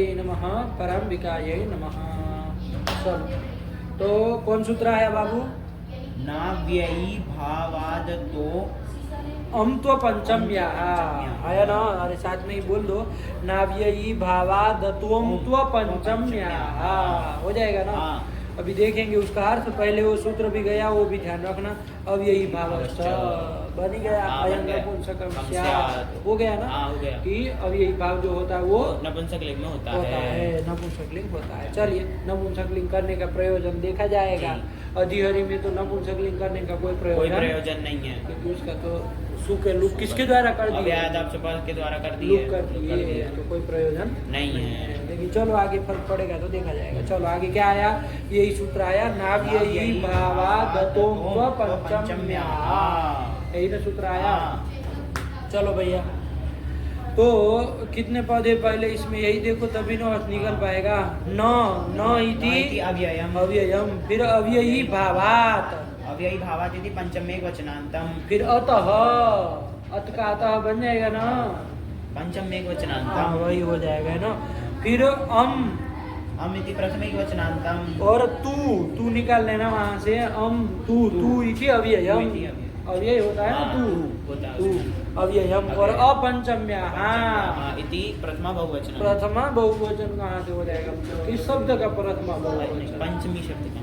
प्रकृत्यै नमः, पराम्बिकायै नमः। चलो, तो कौन सूत्र आया बाबू? नाव्ययी भावादतो अम्त्व पंचम्या आया ना? अरे साथ में ही बोल दो, नाव्ययी भावादत्वम्त्व पंचम्या हो जाएगा ना? अभी देखेंगे उसका अर्थ, पहले वो सूत्र भी गया, वो भी ध्यान रखना। अब यही भाव बन गया, अयं नपुंसकम स्यात् हो गया ना? हो गया कि अब यही भाव जो होता है वो नपुंसकलिंग में होता है, नपुंसकलिंग होता है। चलिए, नपुंसकलिंग करने का प्रयोजन देखा जाएगा। अधिहरि में तो नपुंसकलिंग करने का कोई प्रयोजन नहीं है, क्योंकि उसका तो सु के लुक किसके द्वारा कर दिए? के द्वारा कर दिए, लुक कर दिए, तो कोई प्रयोजन नहीं है। लेकिन चलो आगे फर्क पड़ेगा तो देखा जाएगा। चलो आगे क्या आया? यही सूत्र आया, नाव्ययी भावादत्वम्त्व पंचम्या, यही ना सूत्र आया। चलो भैया, तो कितने पौधे पहले इसमें यही देखो, तभी न अर्थ निकल पाएगा। न इति अव्ययम, फिर अव्ययी भावात, अव्ययी भावात इति पंचमे वचनांतम, फिर अतः, अत का अतः बन जाएगा ना, पंचमे वचनांतम, वही हो जाएगा ना। फिर अम इति प्रथमे वचनांतम, और तू निकाल लेना वहां से। तू इति अव्ययम, अव्यय होता है ना, तू अव्ययम। और अपंचम्या इति प्रथमा बहुवचन, प्रथमा बहुवचन कहाँ से हो जाएगा? किस शब्द का प्रथमा बहुवचन? पंचमी शब्द का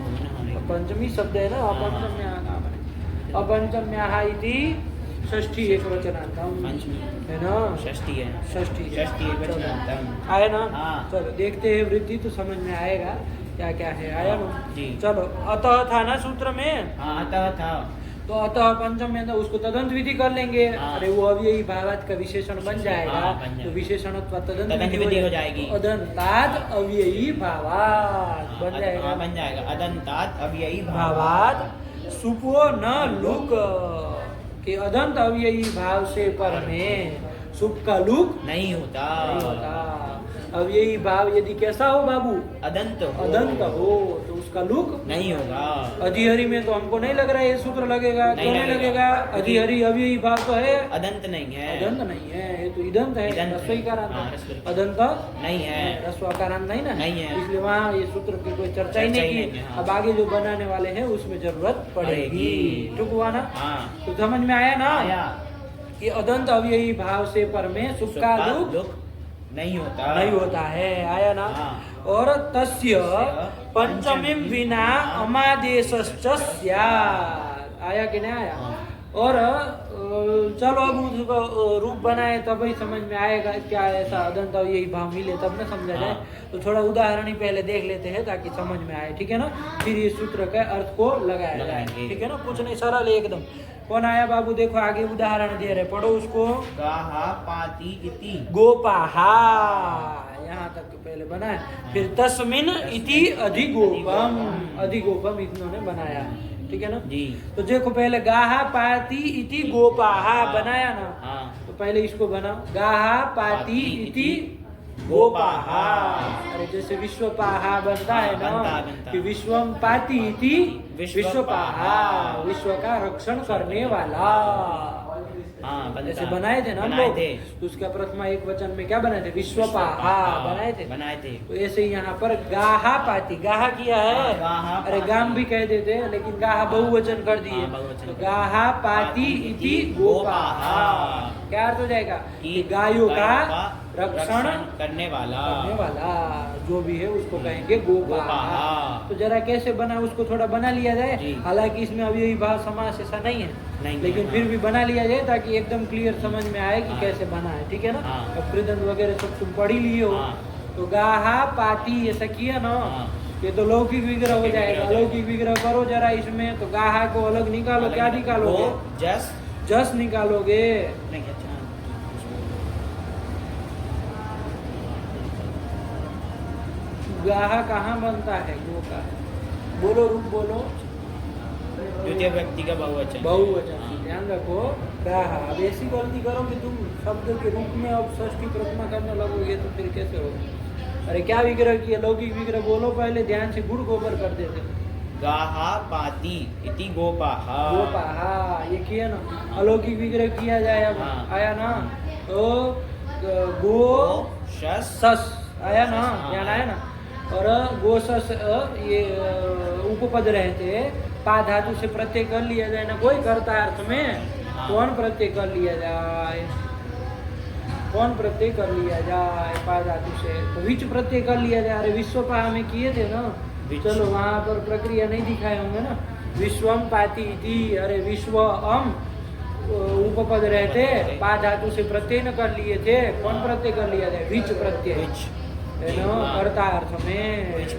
पंचमी शब्द है ना, अपंचम्या नाम है। अपंचम्या इति षष्ठी एक वचनांतम, पंचमी है ना? षष्ठी है, षष्ठी एक वचनांतम आया ना? हाँ। चलो देखते हैं वृद्धि तो समझ में आएगा क्या क्या है। आया ना जी। चलो, अतः था ना सूत्र में, अतः था, तो अतः पंचम में उसको तदंत विधि कर लेंगे। हाँ। अरे वो अब यही भावात का विशेषण बन जाएगा, तो विशेषण तदंत विधि हो जाएगी। अदंतात अव्ययी भावात बन जाएगा, बन जाएगा। अदंतात अव्ययी भावात सुपो न लुक, कि अदंत अव्ययी भाव से पर में सुप का लुक नहीं होता। अव्ययी भाव यदि कैसा हो बाबू? अदंत हो, तो उसका लुक नहीं होगा। अधिहरि में तो हमको नहीं लग रहा है ये सूत्र लगेगा। क्यों नहीं लगेगा? अधिहरि अव्ययी भाव तो है, अदंत नहीं है, अदंत नहीं है, ये तो इदंत है, रस्वईकारांत है, अदंत नहीं है, रस्वकारांत नहीं ना, नहीं है, इसलिए वहाँ ये सूत्र की कोई चर्चा ही नहीं की। अब आगे जो बनाने वाले हैं उसमें जरूरत पड़ेगी। ठीक हुआ ना? तो समझ में आया ना कि अदंत अव्ययी भाव से पर में सुख का लुक नहीं होता है। आया ना? और तस्य पंचमीं विना अमादेशश्च स्यात्, आया कि नहीं आया? और चलो अब उसको रूप बनाए तब ही समझ में आएगा क्या ऐसा अदंत यही भाव मिले तब ना समझा जाए। तो थोड़ा उदाहरण ही पहले देख लेते हैं ताकि समझ में आए, ठीक है ना? फिर ये सूत्र के अर्थ को लगाया जाए, ठीक है ना? कुछ नहीं, सरल एकदम। कौन आया बाबू? देखो आगे उदाहरण दे रहे, पढ़ो उसको। गाहा पाती इति गोपाहा, यहाँ तक पहले बना है। फिर तस्मिन इति अधिगोपम, अधिगोपम इन्होंने बनाया, ठीक है ना जी? तो देखो पहले गाहा पाती इति गोपाहा बनाया ना, तो पहले इसको बनाओ, गाहा पाती इति गोपाहा। अरे जैसे विश्वपाहा बनता है ना, कि विश्वम पाती इति विश्वपाहा, विश्व का रक्षण करने वाला। ऐसे बनाए थे ना हम लोग, तो उसका प्रथमा एक वचन में क्या बनाए थे? विश्वपाहा बनाए थे। तो ऐसे ही यहाँ पर गाहा पाती, गाहा किया है, अरे गाम भी कह देते हैं लेकिन गाहा बहुवचन कर दिए, तो गाहा पाती इति गोपाहा। क्या अर्थ हो जाएगा? कि गायों का रक्षण करने वाला जो भी है उसको कहेंगे गोपाहा। तो जरा कैसे बना उसको थोड़ा बना लिया जाए। हालांकि इसमें अभी यही भाव समास ऐसा नहीं है, लेकिन फिर भी बना लिया जाए ताकि एकदम क्लियर समझ में आए कि कैसे बना है, ठीक है ना? अब कृदंत वगैरह सब तुम पढ़ ही लिए हो। तो गाहा पाती ऐसा किया ना, ये तो लौकिक विग्रह हो जाएगा। लौकिक विग्रह करो जरा इसमें, तो गाहा को अलग निकालो, क्या निकालोगे? जस निकालोगे। गाहा कहाँ बनता है? गो का बोलो, रूप बोलो, द्वितीय व्यक्ति का बहुवचन। ध्यान रखो। गाहा, अब ऐसी गलती करो कि तुम शब्द के रूप में अब षष्ठी प्रथमा करने लगोगे तो फिर कैसे होगा? अरे क्या विग्रह किया? लौकिक विग्रह बोलो पहले, ध्यान से गुड़ गोबर कर देते। गाहा पाती इति गोपाहा, ये किया ना। अलौकिक विग्रह किया जाए, अब आया ना, तो गो सस आया ना, ध्यान आया ना। और गो सस ये उपपद रहते, पा धातु से प्रत्यय कर लिया जाए ना कोई करता अर्थ में, कौन प्रत्यय कर लिया जाए, कौन प्रत्यय कर लिया जाए पा धातु से, तो विच प्रत्यय कर लिया जाए। अरे विश्वपा हमें किए थे ना, चलो वहां पर प्रक्रिया नहीं दिखाए होंगे ना। विश्वम पाती इति, अरे विश्व अम उपपद रहते, पा धातु से प्रत्यय न कर लिए थे, कौन प्रत्यय कर लिया जाए, विच प्रत्यय है ना, कर्ता अर्थ में विच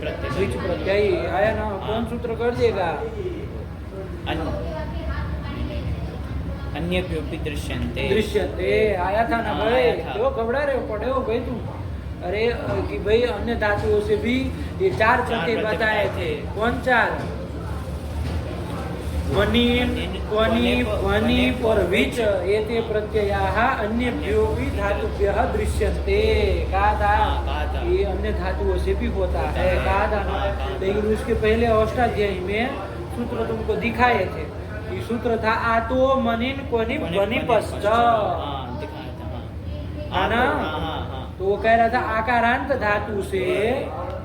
प्रत्यय आया ना। कौन सूत्र कर देगा, अन्येभ्योऽपि दृश्यन्ते, दृश्यते आया था ना भाई, क्यों घबरा रहे हो, पढ़े हो भाई तुम। अरे कि भाई अन्य धातुओं से भी ये 4 प्रत्यय बताए थे, कौन 4, वनीन क्वनीप वनीप और विच, एते प्रत्ययाः अन्येभ्यो भी धातुभ्यः दृश्यन्ते, कहा था ये अन्य धातुओं से भी होता है, कहा था ना। लेकिन उसके पहले अष्टाध्यायी में सूत्र तुमको दिखाए थे, ये सूत्र था आतो मनिन क्वनिप वनिपश्च, है ना। तो वो कह रहा था आकारांत धातु से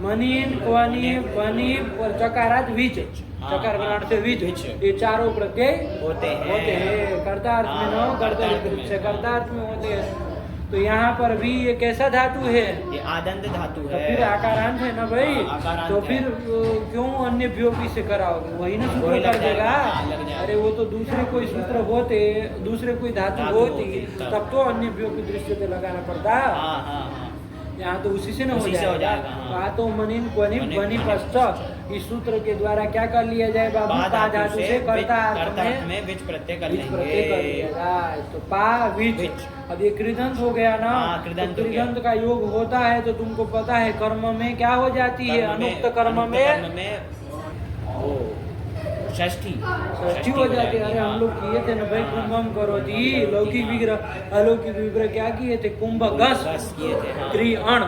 मनिन क्वनिप वनिप और चकारात विच, चकार ग्रहण से विच, ये चारों प्रत्यय होते हैं कर्ता अर्थ में न, कर्ता से कर्ता अर्थ में होते हैं। तो यहाँ पर भी ये कैसा धातु है, ये आदंत धातु है, तो फिर आकारांत है ना भाई, तो फिर क्यों अन्य व्योपी से कराओगे, वही ना सूत्र कर देगा। अरे वो तो दूसरे कोई सूत्र होते, दूसरे कोई धातु होती, तब तो अन्य व्योपी दृश्य पे लगाना पड़ता। यहाँ तो उसी से न हो जाएगा। तो मनिन क्वनिप वनिपश्च, इस सूत्र के द्वारा क्या कर लिया जाए बाबू, पा धातु से कर्ता अर्थ में विच प्रत्यय कर लिया जाए, तो पा विच। अब ये कृदंत हो गया ना, तो कृदंत का योग होता है तो तुमको पता है कर्म में क्या हो जाती है, अनुक्त कर्म में षष्ठी हो जाती है। अरे हम लोग किए थे ना भाई, कुंभम करो थी, लौकिक विग्रह अलौकिक विग्रह क्या किए थे, कुंभ गस किए थे, त्रिअण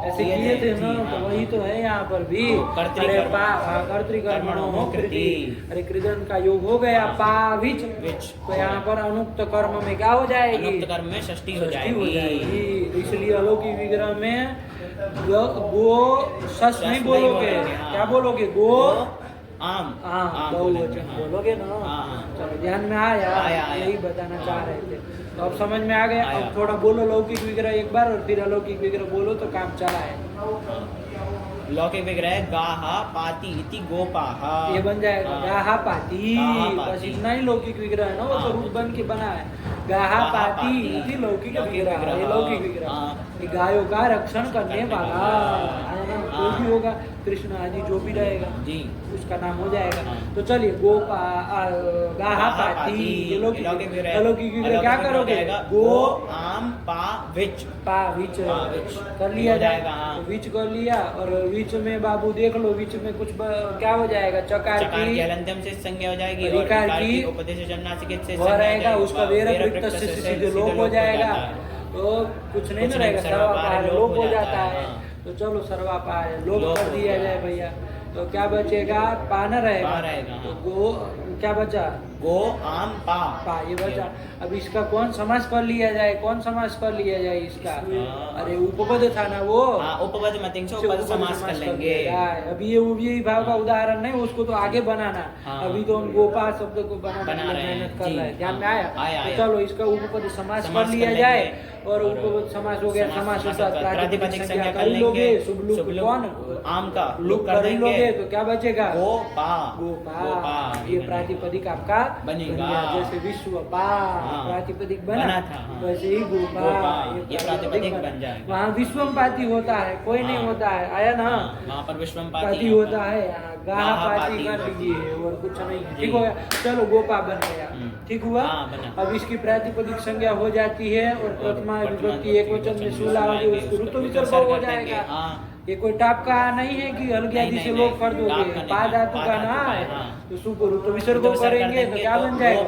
ऐसे किए थे ना, तो वही तो है यहाँ पर भी। कर्तृकर्मणो कृति, अरे कृदंत का योग हो गया पा विच, तो यहाँ पर अनुक्त कर्म में क्या हो जाएगी, अनुक्त कर्म में षष्ठी हो जाएगी। इसलिए अलौकिक विग्रह में गो सस नहीं बोलोगे, क्या बोलोगे, गो आम बहुवचन बोलोगे ना। चलो ध्यान में आया, यही बताना चाह रहे थे, तो अब समझ में आ गया। अब थोड़ा बोलो लौकिक विग्रह एक बार, और फिर अलौकिक विग्रह बोलो तो काम चला है। लौकिक विग्रह गाहा पाती इति गोपाहा, ये बन जाएगा गाहा पाती, बस इतना ही लौकिक विग्रह है ना, वो तो रूप बन के बना है। गाहा पाती इति लौकिक विग्रह, ये लौकिक विग्रह गायों का रक्षण करने वाला, कोई भी होगा, कृष्ण आदि जो भी रहेगा जी उसका नाम हो जाएगा। तो चलिए गोपा गाहा पाती, ये अलौकिक विग्रह क्या करोगे, गो आम पा विच कर लिया जाएगा, विच कर लिया। और विच में बाबू देख लो, विच में कुछ क्या हो जाएगा, चकार की अलंत्यम से संज्ञा हो जाएगी, रिकार की उपदेश जन्नासिक से वो रहेगा, उसका वेरक रिक्त से सीधे लोप हो जाएगा, तो कुछ नहीं रहेगा, सर्वापार लोप हो जाता है। तो चलो सर्वापार लोप कर दिया जाए भैया, तो क्या बचेगा, पा न रहेगा, तो गो क्या बचा, गो आम पा ये बचा। अब इसका कौन समास कर लिया जाए, कौन समास कर लिया जाए इसका, अरे उपपद था ना वो, उपपद मत समास कर लेंगे। अभी ये भाव का उदाहरण नहीं, उसको तो आगे बनाना, अभी तो हम गोपा शब्द को बनाने में मेहनत कर रहे हैं, ध्यान में आया। तो चलो इसका उपपद समास कर लिया जाए, और उपपद समास हो गया, समास के साथ प्रातिपदिक संज्ञा कर लोगे, शुभ लुक कौन, आम का लुक कर लोगे, तो क्या बचेगा, गोपा ये प्रातिपदिक आपका बनेगा। जैसे विश्व पा प्रातिपदिक बना था, वैसे ही गोपा ये प्रातिपदिक बन जाएगा। वहाँ विश्वम पाती होता है, कोई नहीं होता है, आया ना, वहाँ पर विश्वम पाती होता है, गाहा पाती कर लीजिए और कुछ नहीं, ठीक हो गया। चलो गोपा बन गया, ठीक हुआ। अब इसकी प्रातिपदिक संज्ञा हो जाती है, और प्रथमा विभक्ति एक वचन में सुला हो गई, उसको ऋतु विसर्ग हो जाएगा। ये कोई टाप का नहीं है कि हल्की आदि से लोग कर दोगे, पा धातु का ना, तो सुपर ऋतु विसर्ग करेंगे तो क्या बन जाएगा,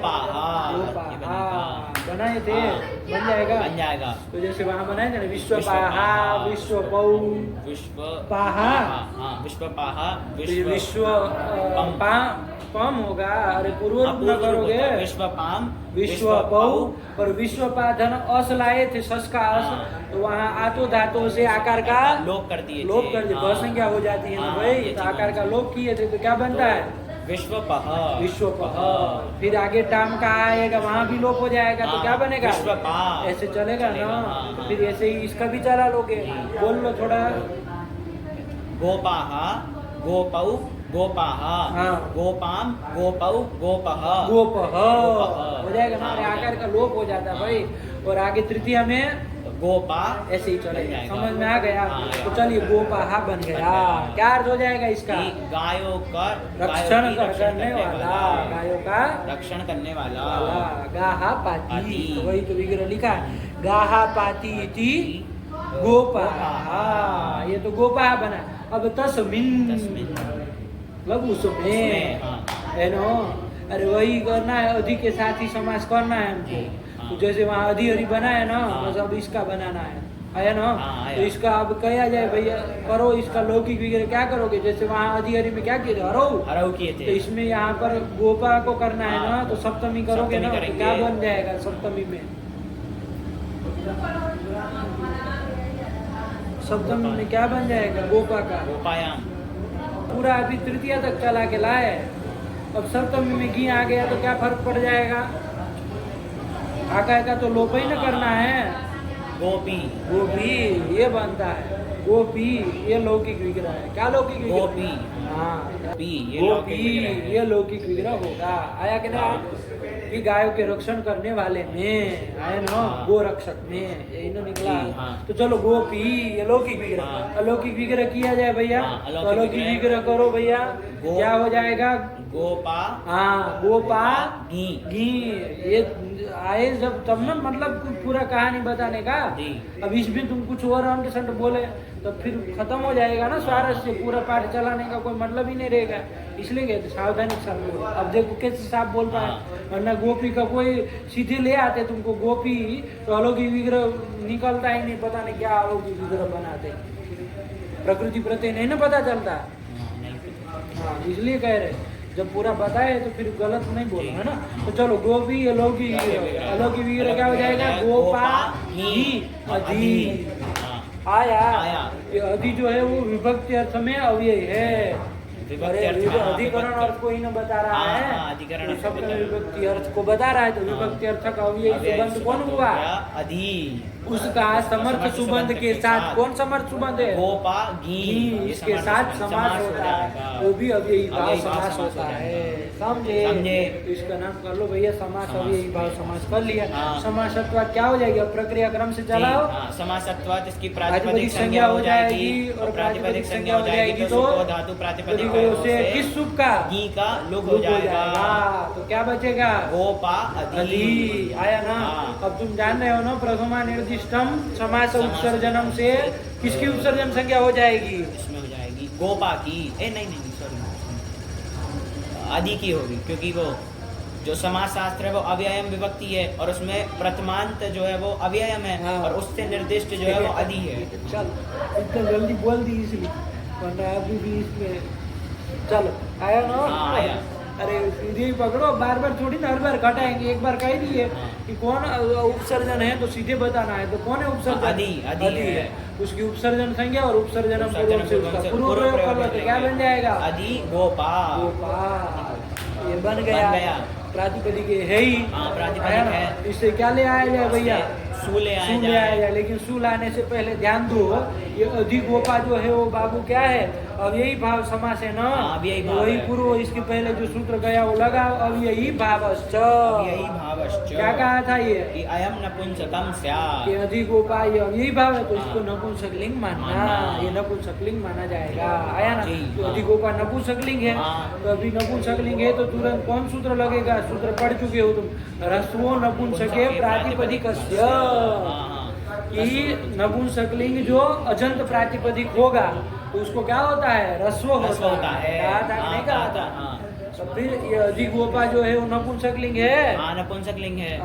बनाए थे, हाँ। बन जाएगा। बन जाएगा। तो जैसे वहाँ बनाए थे ना, विश्वपाहा, विश्वपाहा, विश्वपौ, विश्वपाहा, हाँ विश्वपाहा, तो ये विश्व पम होगा। अरे पूर्व रूप न करोगे, विश्वपाम, विश्वपौ, और विश्वपा धन अस लाए थे, सस का अस, हाँ। तो वहाँ आतो धातु से आकार का लोप कर दिए थे। लोप कर दिए, हाँ। बहुसंख्या हो जाती है ना हाँ, भाई, ये तो चीज़ आकार का होनी लोप किए थे तो क्या बनता है? विश्वपह, विश्वपह। फिर आगे टाम का आएगा, वहाँ भी लोप हो जाएगा, तो हाँ, क्या बनेगा? विश्वपा। ऐसे चलेगा ना। हाँ, तो हाँ। फिर ऐसे ही इसका भी चला लोगे, बोल लो थोड़ा। गोपाहा, गोपौ, गोपाहा, हाँ। गोपाम, गोपौ, गोपह, गोपह गोपह। हो जाएगा ना, हाँ, अरे हो आकार जाएगा। का लोप हो जाता है भाई। और आगे तृतीय में गोपा, ऐसे ही बन चलेगा, जाएगा। समझ में आ गया? हाँ, तो चलिए गोपाहा बन गया। क्या अर्थ हो जाएगा इसका? कि गायों का रक्षण गायों की करने वाला, गायों का रक्षण करने वाला। गाहा पाती, पाती। तो वही तो विग्रह लिखा है, गाहा पाती इति गोपाहा। ये तो गोपाहा बना। अब तस्मिन लघु उसमें, हाँ। है नो। अरे वही करना है, अधि के साथ ही समास करना है हमको। हाँ। तो जैसे वहाँ अधि हरि बना है ना, हाँ। बस अब इसका बनाना है, आया ना? हाँ, आया। तो इसका अब कहा जाए भैया, करो इसका लौकिक वगैरह क्या करोगे? जैसे वहाँ अधि हरि में क्या किए थे? हरो। हरऊ किए तो थे। इसमें यहाँ पर गोपा को करना है ना, हाँ। तो सप्तमी करोगे सप्तमी ना, तो करेंगे। क्या बन जाएगा सप्तमी में? सप्तमी में क्या बन जाएगा गोपा का? गोपायाम, पूरा अभी तृतीय तक चला के लाए, अब सप्तमी में घी आ गया तो क्या फर्क पड़ जाएगा? आकार का तो लोप ही न करना है। गोपी, गोपी ये बनता है, गोपी ये लौकिक विग्रह है। क्या लौकिक विग्रह? गोपी, हाँ, गोपी, ये गोपी लौकिक विग्रह है। ये लौकिक विग्रह होगा। आया कि ना? कि गायों के रक्षण करने वाले में आया ना, हाँ। गो रक्षक में, यही ना निकला। हाँ। तो चलो गोपी ये लौकिक विग्रह। हाँ। अलौकिक विग्रह किया जाए भैया, हाँ, तो अलौकिक अलौकिक विग्रह। विग्रह करो भैया। गो- क्या हो जाएगा? गोपा, हाँ, गोपा घी, घी। ये आए जब तब ना, मतलब पूरा कहानी बताने का। जी। अब इसमें तुम कुछ और अंट संट बोले तो फिर खत्म हो जाएगा ना स्वारस्य, पूरा पाठ चलाने का कोई मतलब ही नहीं रहेगा। इसलिए कहते सावधानी के साथ बोलो। अब देखो कैसे साफ बोल पाए, हाँ। वरना गोपी का कोई सीधे ले आते तुमको गोपी, तो अलौकिक विग्रह निकलता ही नहीं, पता नहीं क्या अलौकिक विग्रह बनाते, प्रकृति प्रत्यय नहीं ना पता चलता। हाँ, इसलिए कह रहे जब पूरा बताए तो फिर गलत नहीं बोलो, है ना? तो चलो गोपी अलौकिक विग्रह, अलौकिक विग्रह क्या हो जाएगा? गोपा घी अधि। हाँ, आया। आया। ये अधि जो है वो विभक्ति अर्थ में अव्यय है। विभक्ति अरे अर्थ, हाँ, अधिकरण विभक्ति। अर्थ को ही ना बता रहा हाँ, है, हाँ, अधिकरण तो अर्थ शब्द बता रहा है। विभक्ति अर्थ को बता रहा है, तो विभक्ति अर्थ का अव्यय संबंध कौन हुआ? अधि, उसका समर्थ सुबंध के साथ। कौन समर्थ सुबंध है? गोपा घी, ये इसके समर्थ साथ सुबंध, समास हो होता है, जाएगा। वो भी अव्ययी भाव अव्ययी भाव समास समास होता हो है। जाएगा। समझे? समझे। तो इसका नाम कर लो भैया समास, समास। अव्ययी भाव समास कर लिया। हाँ। समासत्वा क्या हो जाएगी? अब प्रक्रिया क्रम से चलाओ। हाँ, समासत्वात इसकी प्रातिपदिक प्रातिपदिक संज्ञा हो जाएगी, और प्रातिपदिक संज्ञा हो जाएगी तो धातु प्रातिपदिक से किस सुख का? घी का लुग लुक हो जाएगा। तो क्या बचेगा? गोपा अधि। अधि, आया ना? हाँ। अब तुम जान रहे हो ना, प्रथमा निर्दिष्टम समास उपसर्जनम से किसकी उपसर्जन संज्ञा हो जाएगी? इसमें हो जाएगी गोपा की, नहीं सॉरी, आदि की होगी, क्योंकि वो जो समास शास्त्र है वो अव्ययम विभक्ति है और उसमें प्रथमांत जो है वो अव्ययम है। हाँ। और उससे निर्दिष्ट जो है वो अधि है। चल इतना जल्दी बोल दी इसलिए, वरना अभी भी इसमें। चलो आया ना? हाँ, आया। अरे सीधे ही पकड़ो, बार बार थोड़ी ना, हर बार घटाएंगे। एक बार कह दिए हाँ। कि कौन उपसर्जन है तो सीधे बताना है, तो कौन है उपसर्जन? अधि है। उसकी उपसर्जन संज्ञा और उपसर्जनम उपसर्जन पूर्व से उसका से पूर्व पूर्व प्रयोग प्रयोग कर लो, तो क्या करेंगे। बन जाएगा? अधि गोपा। गोपा। ये बन गया। प्रातिपदिक है ही। हाँ, प्रातिपदिक आया ना? है। इससे क्या ले आया जाए भैया? सू ले आया सू ले आया जाए। लेकिन सू लाने से पहले ध्यान दो, ये अधिक गोपा जो है वो बाबू क्या है? अब यही भाव समास है ना? हाँ, अब यही भाव वही है। पूर्व, इसके पहले जो सूत्र गया वो लगा, अब यही भावश्च। यही भावश्च। क्या कहा था ये? कि अयम नपुंसकम स्यात्। कि अधिक गोपा ये अब यही भाव है, तो इसको हाँ। नपुंसकलिंग मानना, मानना। ये नपुंसकलिंग माना जाएगा। आया ना? जी, तो हाँ। अधिक गोपा नपुंसकलिंग है, हाँ। तो अभी नपुंसकलिंग है तो तुरंत कौन सूत्र लगेगा? सूत्र पढ़ चुके हो तुम, ह्रस्वो नपुंसके प्रातिपदिकस्य। हाँ, कि नपुंसकलिंग जो अजंत प्रातिपदिक होगा तो उसको क्या होता है? ह्रस्व ह्रस्व होता होता है। कहा था कि नहीं हाँ, कहा कहा था? था, हाँ। तो फिर ये अधिगोपा जो है वो नपुंसकलिंग है। हाँ नपुंसकलिंग है।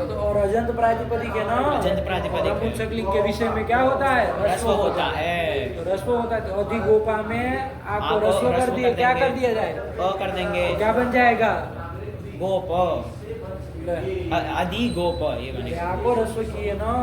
तो और अजंत प्रातिपदिक है ना। अजंत प्रातिपदिक है। नपुंसकलिंग के विषय में क्या होता है? रस्व होता है। तो रस्व होता है। तो अधिगोपा में आपको आपको रस्व कर रस्व दिए, कर क्या देंगे। कर दिया जाए? कर देंगे। क्या बन जाएगा? गोप। अधिगोप ये बनेगा। आपको रस्व किए ना।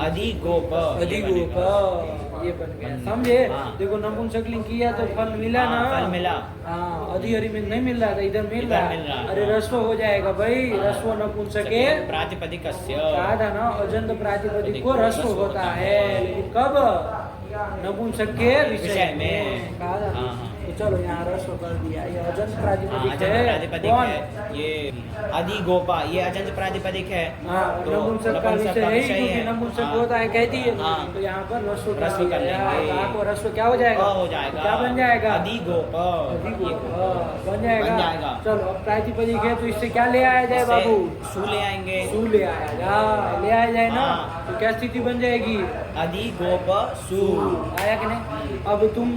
अधिगोप। अधिगोप ये बन गया, समझे? हाँ। देखो नपुंसकलिंग किया तो फल मिला ना। हाँ, फल मिला। हाँ अधिहरि में नहीं मिल रहा था, इधर मिल इधर रहा मिल रहा है। है। अरे रस्व हो जाएगा भाई। रस्व नपुंसके प्रातिपदिकस्य। कहा था ना, अजंत प्रातिपदिक को रस्व होता है, लेकिन कब? नपुंसक के विषय में कहा था। हाँ, हाँ। तो चलो यहाँ रस्व कर दिया। ये अजंत हाँ, प्रातिपदिक अजंत है। प्रातिपदिक कौन? है ये। अधिगोपा ये अजंत प्रातिपदिक है। हाँ तो नपुंसक का विषय है ही, क्योंकि नपुंसक हाँ। होता है कहती है। हाँ। तो यहाँ पर रस्व कर रस्व कर दिया। लेंगे। तो आपको रस्व क्या हो जाएगा? हो जाएगा। क्या बन जाएगा? अधिगोप। बन जाएगा। बन जाएगा। चलो अब प्रातिपदिक है तो इससे क्या ले आया जाए इससे बाबू? सु ले आएंगे। सू ले आया जाए, ले आया जाए ना। हाँ। तो क्या स्थिति बन जाएगी? अधिगोप सु। आया कि नहीं? अब तुम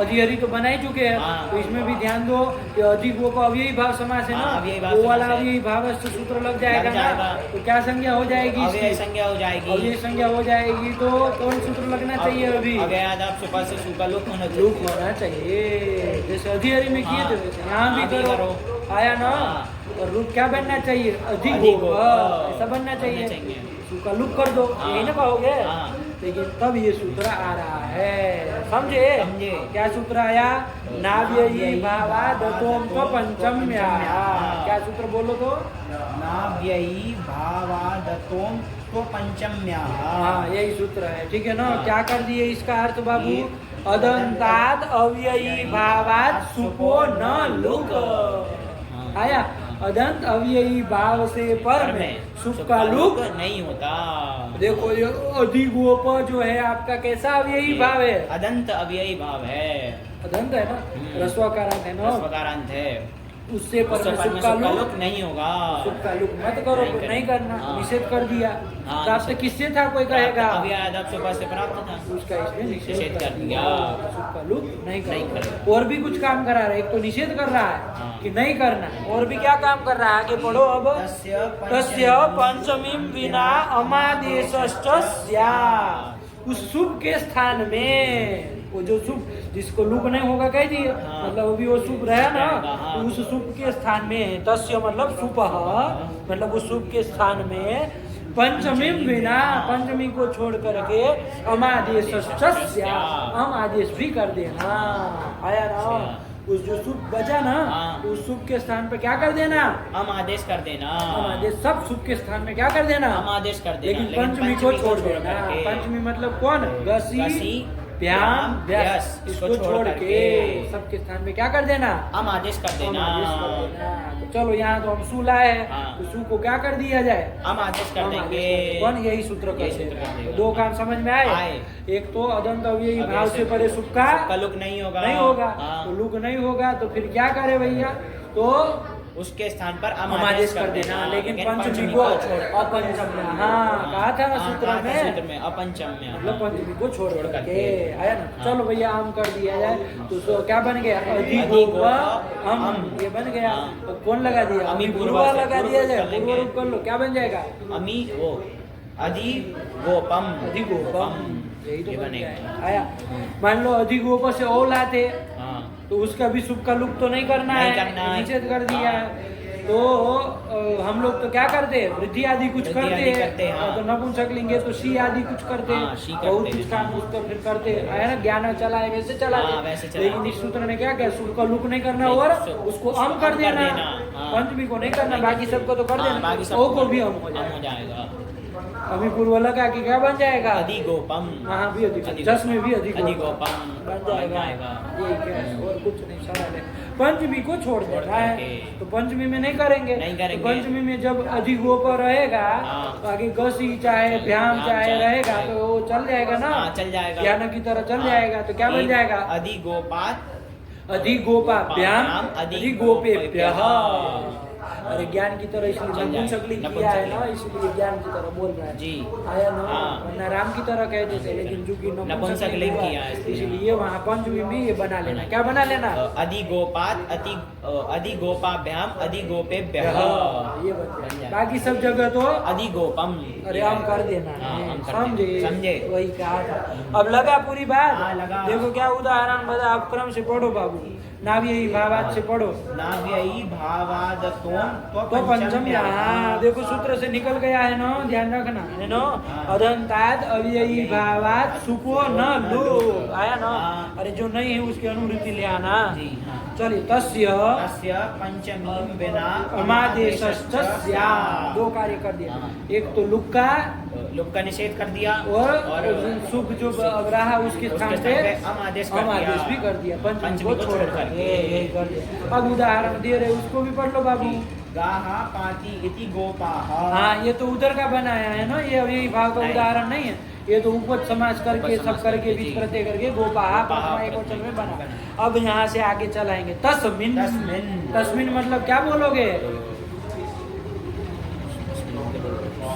अधिहरि तो बना ही चुके हैं। हाँ। तो इसमें भी ध्यान दो कि अधिगोप अव्ययी भाव समास है ना। हाँ, अव्ययी भाव वो वाला समास है। अव्ययी भाव से सूत्र लग जाएगा लग ना। जाएगा। तो क्या संज्ञा हो जाएगी? अव्यय इसकी? संज्ञा हो जाएगी। अव्ययी संज्ञा हो जाएगी तो कौन सूत्र लगना चाहिए अभी? अव्ययादाप सुपा से सु का लोप होना लूप चाहिए। होना चाहिए। जैसे अधिहरि में किए हाँ। थे वैसे यहाँ भी हाँ, भी करो। करो। आया ना। हाँ। और रूप क्या बनना चाहिए? अधिगोप। अधिगोप। ऐसा बनना चाहिए। चाहिए। सु का लूप कर दो, हाँ। यही ना कहोगे। हाँ। लेकिन तब ये सूत्र आ रहा है, समझे? समझे। क्या सूत्र आया? नाव्ययी भावादतोम तो पंचम्या। क्या सूत्र बोलो तो? नाव्ययी भावादतोम तो पंचम्या। हाँ यही सूत्र है, ठीक है ना। हाँ। क्या कर दिए इसका अर्थ बाबू? ये अदंताद अव्ययी भावात सुपो न लुक। आया? अदंत अव्ययी भाव से पर में सुप का लुक नहीं होता। देखो ये अधिगोप जो है आपका कैसा अव्ययी भाव है? अदंत अव्ययी भाव है। अदंत है ना, रस्वकारांत है ना। रस्वकारांत है। उससे पर उससे में पर सुप में का सुप का लुक लोप नहीं होगा। सुप का लुक मत करो, नहीं करें। नहीं करना। हाँ। निषेध कर दिया। हाँ, प्राप्त निषेध। किससे था कोई कहेगा? अव्ययादाप सुपा से प्राप्त था। उसका इसमें निषेध निषेध कर कर दिया। दिया। सुप का लुक नहीं नहीं करो। करें। और भी कुछ काम करा रहा है, एक तो निषेध कर रहा है हाँ। कि नहीं करना, और भी क्या काम कर रहा है? आगे पढ़ो अब। तस्य पंचमीं विना अमादेशश्च स्यात्। उस शुभ के स्थान में वो जो शुभ जिसको लुक नहीं होगा कह दिए। हाँ। मतलब अभी वो शुभ रहा ना। हाँ। तो उस शुभ के स्थान में तस्य मतलब सुपह, मतलब उस शुभ के स्थान में पंचमी बिना, पंचमी को छोड़ करके अमादेश हम आदेश भी कर देना। आया ना? उस जो शुभ बचा ना, हाँ। तो उस शुभ के स्थान पे क्या कर देना? हम आदेश कर देना। हम आदेश सब शुभ के स्थान में क्या कर देना? हम आदेश कर देना। लेकिन पंचमी को छोड़ देना। करके। पंचमी मतलब कौन? गसी गसी, व्याम व्यास, व्यास, इसको इसको छोड़ छोड़ के करके सबके स्थान में क्या कर देना? हम आदेश कर हम देना। आदेश कर देना। तो चलो यहाँ तो हम सु लाए हैं। हाँ। तो सु को क्या कर दिया जाए? हम आदेश कर हम आदेश देंगे। कर देंगे। कौन? यही सूत्र कर यही सूत्र देगा। कर देगा। तो दो काम समझ में आए। आए। एक तो अदंत अव्ययी अव्यय भाव से से परे सुख का का लुक नहीं होगा। नहीं होगा। हाँ। तो लुक नहीं होगा तो फिर क्या करे भैया? तो उसके स्थान पर हम आदेश कर देना। लेकिन पंचमी को अपंचम्य। हाँ कहा था ना सूत्र में, अपंचम्य। मतलब पंचमी को छोड़ छोड़ करके। करके। आया ना? हाँ। चलो भैया हम कर दिया जाए। तो क्या बन गया? अधिगोप हम, ये बन गया। हाँ। तो कौन लगा दिया? अमी पूर्वा पूर्वा से लगा पूर्व दिया कर जाए। लेंगे। पूर्व रूप कर लो, क्या बन जाएगा? अमी वो अधिगोपम। अधिगोपम। यही तो ये बन बनेगा। गया। आया? मान लो अधिगोप से ओ लाते हाँ। तो उसका भी शुभ का लुक तो नहीं करना नहीं है, करना है। निषेध कर दिया हाँ। है। तो हम लोग तो क्या करते हैं? वृद्धि आदि कुछ वृद्धि करते आदि हैं। करते हैं, हाँ। तो नपुंसक लेंगे तो सी आदि कुछ करते हैं। हाँ, सी करते बहुत हैं, कुछ काम हाँ। उसको फिर करते हैं। है ना? ज्ञान चला है वैसे चला हाँ, वैसे चलाते लेकिन हैं। इस सूत्र ने क्या किया? शुभ का लुक नहीं करना नहीं, और उसको उसको अम कर देना। हाँ। पंचमी को नहीं करना, नहीं बाकी सबको तो कर हाँ, देना। बाकी ओ को भी हम अम हो जाएगा। जाएगा। अभी पूर्व लगा कि क्या बन जाएगा? अधिगोपम। हाँ भी अधिक, जस में भी अधिक अधिगोपम बन बन जाएगा। ये क्या है? और कुछ नहीं, सरल है। पंचमी को छोड़ देना है। करके। तो पंचमी में नहीं करेंगे। नहीं करेंगे। तो पंचमी में जब अधिगोप रहेगा हाँ। तो आगे गसी चाहे भ्याम चाहे रहेगा तो वो चल जाएगा ना। हाँ, चल जाएगा। ज्ञान की तरह चल हाँ। जाएगा। तो क्या बन जाएगा? अधिगोपात अधिगोपाभ्याम अधिगोपेभ्यः। अधिगोपेभ्यः। अरे ज्ञान की तरह इसलिए चल जाए, नपुंसकलिंग किया है ना, नपुंसकलिंग। इसलिए ज्ञान की तरह बोल रहा है जी। आया ना, हाँ। वरना राम की तरह कह देते, लेकिन चूंकि नपुंसकलिंग हुआ, किया है इसलिए। इसलिए वहाँ पंचमी में ये बना लेना। क्या बना लेना? अधि गोपात अधि गोपाभ्याम अधि गोपेभ्यः ये बन जाए। बाकी सब जगह तो अधि गोपम। अरे हम कर देना हाँ, है, हम कर समझे देना। समझे। वही कहा था। अब लगा पूरी बात? हाँ, लगा। देखो क्या उदाहरण बता, आप क्रम से पढ़ो बाबू, नाव्ययी भावात से पढ़ो। नाव्ययी भावादतोम तो पंचम यहाँ देखो सूत्र से निकल गया है ना, ध्यान रखना है ना। अदंताद अव्ययी भावात सुको न लो, आया ना। हाँ। अरे जो नहीं है उसकी अनुवृत्ति ले आना। जी हाँ। चलिए तस्य तस्य पंचमीं विना अमादेशश्च स्यात्, दो कार्य कर दिया। हाँ। एक तो लुक का लोक का निषेध कर दिया और शुभ जो अब रहा उसके स्थान पे हम आदेश कर हम दिया। आदेश भी कर दिया, पंचमी पंचमी को को छोड़ छोड़ करके करके। यही कर दिया। अब उदाहरण दे रहे उसको भी पढ़ लो बाबू। गाहा पाति इति गोपाः। हाँ ये तो उधर का बनाया है ना, ये अभी भाव का नहीं। उदाहरण नहीं है, ये तो उपज समाज करके उपज सब समास करके करके, बीच जी। प्रत्यय करके गोपाहा गोपाहा एक वचन में बना। बना। अब यहाँ से आगे चलाएंगे तस्मिन। तस्मिन। तस्मिन मतलब क्या बोलोगे?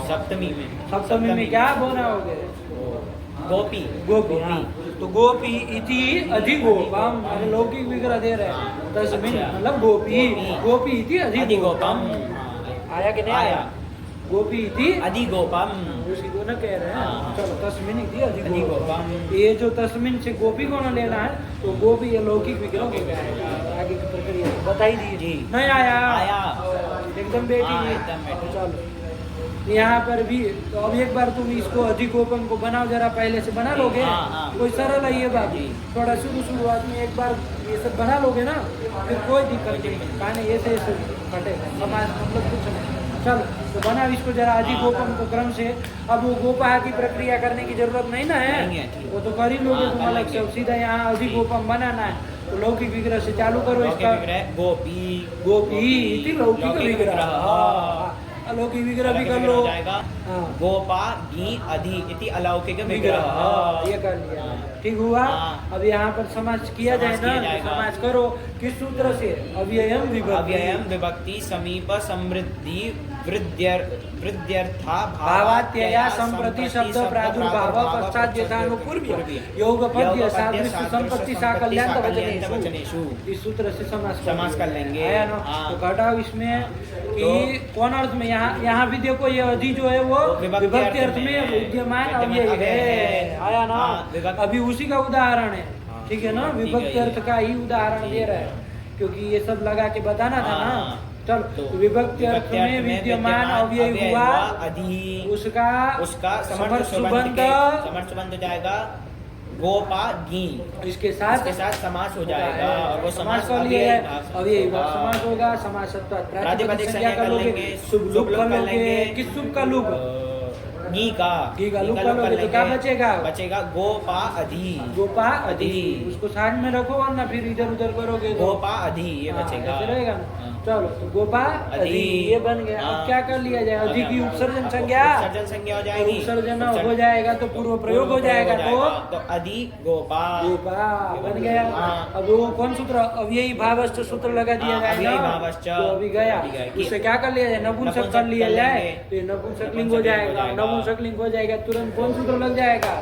सप्तमी में। सप्तमी में क्या बनाओगे? गोपी। गोपी। हाँ। तो गोपी इति अधिगोपम, अरे लौकिक विग्रह दे रहे हैं। तस्मिन अच्छा। मतलब गोपी, गोपी। गोपी इति अधिगोपम। अधिगोपम। आया कि नहीं आया? आया। गोपी इति अधिगोपम। उसी को ना कह रहे हैं। हाँ। चलो तस्मिन इति अधिगोपम। अधिगोपम। ये जो तस्मिन से गोपी को ना लेना है, तो गोपी ये लौकिक विग्रह हो जाएगा। आगे की प्रक्रिया बताई दी जी। नहीं आया? आया। एकदम बेटी। हाँ, एकदम बेटी। चलो यहाँ पर भी तो अब एक बार तुम इसको अधिगोपन को बनाओ, जरा पहले से बना लोगे। हाँ, हाँ। कोई सरल है ये बात, जी। थोड़ा शुरुआत में एक बार ये सब बना लोगे ना, फिर कोई दिक्कत नहीं, खाने ऐसे ऐसे घटेगा समाज, मतलब कुछ नहीं। चलो तो बना इसको जरा अधिगोपन को क्रम से। अब वो गोपाह की प्रक्रिया करने की जरूरत नहीं ना नहीं है, है, ठीक। वो तो कर ही लोगे हाँ, तुम कर अलग से। लेंगे। अब सीधा यहाँ अधिगोपम बनाना है, तो लौकिक विग्रह से चालू करो लौकिक इसका। विग्रह गोपी। गोपी इति लौकिक लौकिक विग्रह। विग्रह। हाँ, अलौकिक विग्रह भी अलौकिक कर विग्रह लो। हो जाएगा। हाँ। गोपा गी अधि इति अलौकिक विग्रह, विग्रह। हाँ, ये कर लिया। हाँ। ठीक हुआ। हाँ। अब यहाँ पर समाज किया जाए समास ना, किया तो जाएगा। समाज करो किस सूत्र से? अव्ययम विभक्ति। अव्ययम विभक्ति समीप समृद्धि वृद्ध्यर्था भावात्यया संप्रति शब्द प्रादुर्भाव पश्चात यथानुपूर्व्य योग पद्य सादृश्य संपत्ति साकल्यांत वचनेषु। इस सूत्र से समास कर लेंगे। आया ना। हाँ। तो घटाओ इसमें कि कौन अर्थ में? यहाँ भी देखो ये अधि जो है वो विभक्ति अर्थ में विद्यमान अव्यय है। आया ना। हाँ, अभी उसी का उदाहरण है, हाँ, ठीक है ना, ठीक है विभक्ति ये। अर्थ का ही उदाहरण दे रहा है, क्योंकि ये सब लगा के बताना था ना। हाँ। चलो तो विभक्ति अर्थ में विद्यमान अव्यय हुआ, अधि उसका समर्थ सुबंध हो जाएगा गोपा गी। इसके साथ समास हो जाएगा और वो समास समास कर लिया है। अब ये होगा। समास होगा। समास प्रातिपदिक प्रातिपदिक संज्ञा कर लोगे, शुभ लुक कर लोगे। किस शुभ का लुक? गी का लुक कर लोगे तो क्या बचेगा? बचेगा गोपा अधि। गोपा अधि। उसको साइड में रखो, वरना फिर इधर उधर करोगे तो गोपा अधि ये हाँ, बचेगा। ऐसे रहेगा ना। हाँ। चलो तो गोपा अधि ये बन गया। अब हाँ। क्या कर लिया जाए? अधि की उपसर्जन संज्ञा, उपसर्जन संज्ञा हो जाएगी। उपसर्जन हो जाएगा तो पूर्व प्रयोग हो जाएगा, तो अधि गोपा। गोपा बन गया। हाँ। अब वो कौन सूत्र? अव्ययी भावश्च सूत्र लगा दिया हाँ, जाएगा। अव्ययी भावश्च। तो अभी गया। अभी गया। उससे क्या कर लिया जाए? नपुंसक कर लिया कर जाए, लेंगे। तो ये नपुंसक लिंग हो जाएगा। नपुंसक लिंग हो जाएगा, तुरंत कौन सूत्र लग जाएगा?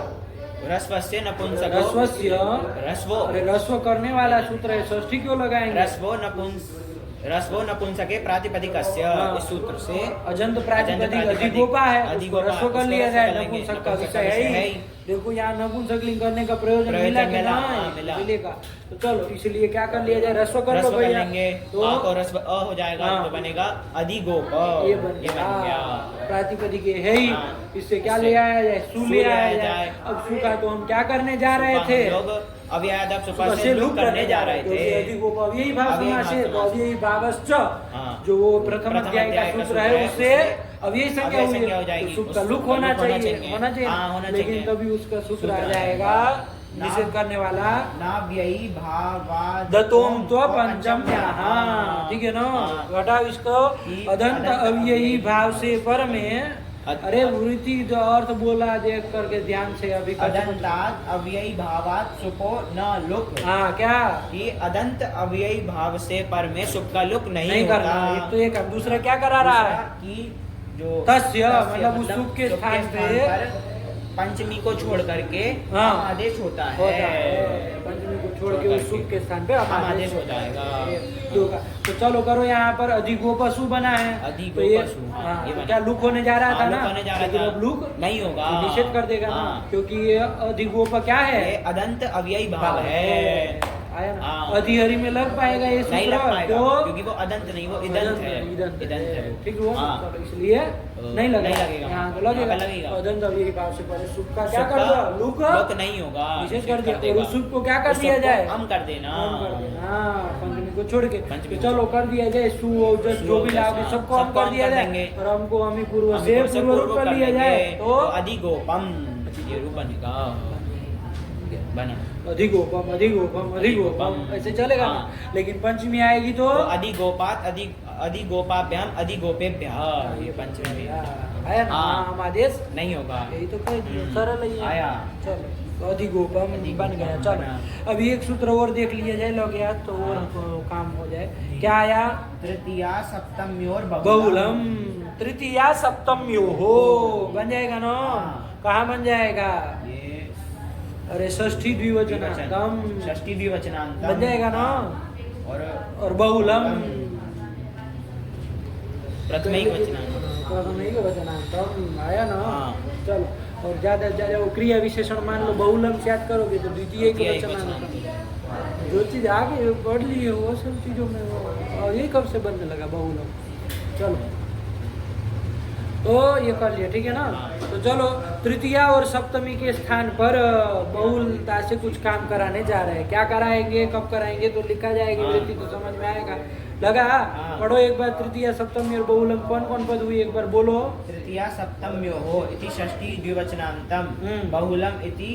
रस्वस्य नपुंसक। रस्वस्य। रस्वो। अरे रस्व करने वाला सूत्र है, षष्ठी क्यों लगाएंगे? रस्वो नपुंसके प्रातिपदिकस्य। हाँ। इस सूत्र से अजंत प्रातिपदिक अधिगोपा है, उसको अधिगोपा, रस्व कर उसको लिया रस्व जाए। कर लेंगे। नपुंसक का नपुंसक विषय है ही। देखो यहाँ नपुंसक लिंग करने का प्रयोजन मिला कि मिला, नहीं? हाँ, मिला। मिलेगा। तो चलो इसलिए क्या कर लिया जाए? रस्व कर लो रस्व कर भैया। लेंगे। तो आ को रस्व अ हो जाएगा, हाँ। तो बनेगा अधिगोप। ये बन गया। प्रातिपदिक है ही। हाँ। इससे क्या ले आया जाए? सु ले आया जाए। अब सु का तो हम क्या करने जा रहे थे? अव्ययादप सुबह सुपर से से लुक लुक करने जा रहे क्योंकि थे। अधिगोप अव्ययी भाव अव्ययी समास है, भाव तो समास। अव्ययी भावश्च हाँ। जो वो प्रथम अध्याय का सूत्र है उससे अव्ययी संज्ञा अव्ययी हुई संज्ञा हो है, जाएगी। तो सुख का उस लुक सुख का होना लुक होना चाहिए, चाहिए। होना चाहिए। हाँ, होना लेकिन चाहिए। तभी उसका सूत्र सूत्र आ आ जाएगा निषेध करने वाला नाव्ययी भावाद दतोम तो पंचम यहाँ, ठीक है ना। हाँ। घटाओ इसको कि अदंत अव्ययी भाव से पर में अरे वृत्ति जो अर्थ बोला देख करके ध्यान से अभी अदंतात् अव्ययी भावात् सुखो न लुक। हाँ क्या कि अदंत अव्ययी भाव से पर में सुख का लुक नहीं करना। होता। एक तो ये काम, दूसरा क्या करा रहा है कि जो तस्य मतलब उस सुख के स्थान पे पंचमी को छोड़ करके हाँ, आदेश होता है। पंचमी को छोड़ के उस सुख के स्थान पे हम आदेश हो जाएगा। तो चलो करो यहाँ पर अधिगो पशु बना है। अधिगो तो ये पशु, हाँ, हाँ, ये तो बना। क्या लुक होने जा रहा था ना, होने जा रहा लेकिन था। अब लुक नहीं होगा, निषेध कर देगा ना, हाँ। क्योंकि ये अधिगोप क्या है ये अदंत अव्ययी भाव है। आया ना? हाँ। अधिहरि में लग पाएगा ये नहीं सूत्र, लग पाएगा तो क्योंकि वो अदंत नहीं, वो इदंत है। इदंत इदंत है। ठीक हुआ, हाँ। तो इसलिए नहीं लगेगा। लगेगा। यहाँ तो लगेगा। यहाँ पे लगेगा। अदंत अव्ययी भाव से पहले सुख का क्या सुख कर का दिया, लुक लुक नहीं होगा, निषेध कर निषेध दिया। और उस सुख को क्या कर उस दिया सुख को जाए, हम कर देना। हम कर देना। हाँ, पंचमी को छोड़ के पंचमी तो को चलो कर दिया जाए, सु औजस जो भी लाओगे हाँ, सबको हम कर दिया जाए, देंगे। और हमको हमें पूर्व से हमको पूर्व रूप कर लिया जाए तो अधिगोपम ये रूप बनेगा, बना। अधिगोपम अधिगोपम अधिगोपम ऐसे चलेगा ना। हाँ। लेकिन पंचमी आएगी तो तो अधिगोपात अधिगोपाभ्याम अधिगोपेभ्यः ये पंचमी में आया ना, हाँ। हम आदेश नहीं होगा। यही तो कह दिया, सरल ही है। आया। चलो तो अधिगोपम बन गया। चलो बना। अभी एक सूत्र और देख लिया जाए, लग गया तो और हमको काम हो जाए। क्या आया, तृतीया सप्तम्योर बहुलम तृतीया सप्तम्यो हो बन जाएगा ना। हाँ। कहाँ बन जाएगा, ये अरे षष्ठी द्विवचनांतम षष्ठी द्विवचनांतम बन जाएगा ना। और बहुलम प्रथमैक वचनांतम प्रथमैक वचनांतम आया ना। हाँ। चलो और ज्यादा ज्यादा वो क्रिया विशेषण मान लो बहुलम से याद करोगे तो द्वितीय द्वितीयैक वचनांतम। जो चीज आगे पढ़ ली है वो सब चीजों में और ये कब से बनने लगा बहुलम। चलो तो ये कर लिया, ठीक है ना। तो चलो तृतीया और सप्तमी के स्थान पर बहुलता से कुछ काम कराने जा रहे हैं। क्या कराएंगे, कब कराएंगे तो लिखा जाएगा, वृत्ति तो समझ में आएगा। लगा, पढ़ो एक बार तृतीया सप्तमी और बहुलम कौन कौन पद हुई एक बार बोलो। तृतीया सप्तम्योः इति षष्ठी द्विवचनांतम बहुलम इति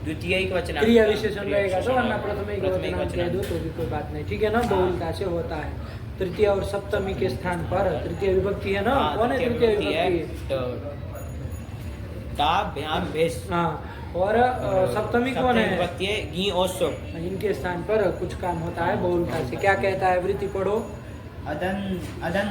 द्वितीयैक वचनांतम। क्रिया विशेषण रहेगा तो वरना प्रथमैक प्रथमैक वचनांत कह दो तो भी कोई बात नहीं, ठीक है ना। बहुलता से होता है तृतीय और सप्तमी के स्थान पर। तृतीय विभक्ति है ना, कौन है तृतीय विभक्ति, ताभ्याम भेष। हाँ, और सप्तमी कौन है, विभक्ति है घी और सुख। इनके स्थान पर कुछ काम होता है बहुलता से। क्या कहता है, वृत्ति पढ़ो।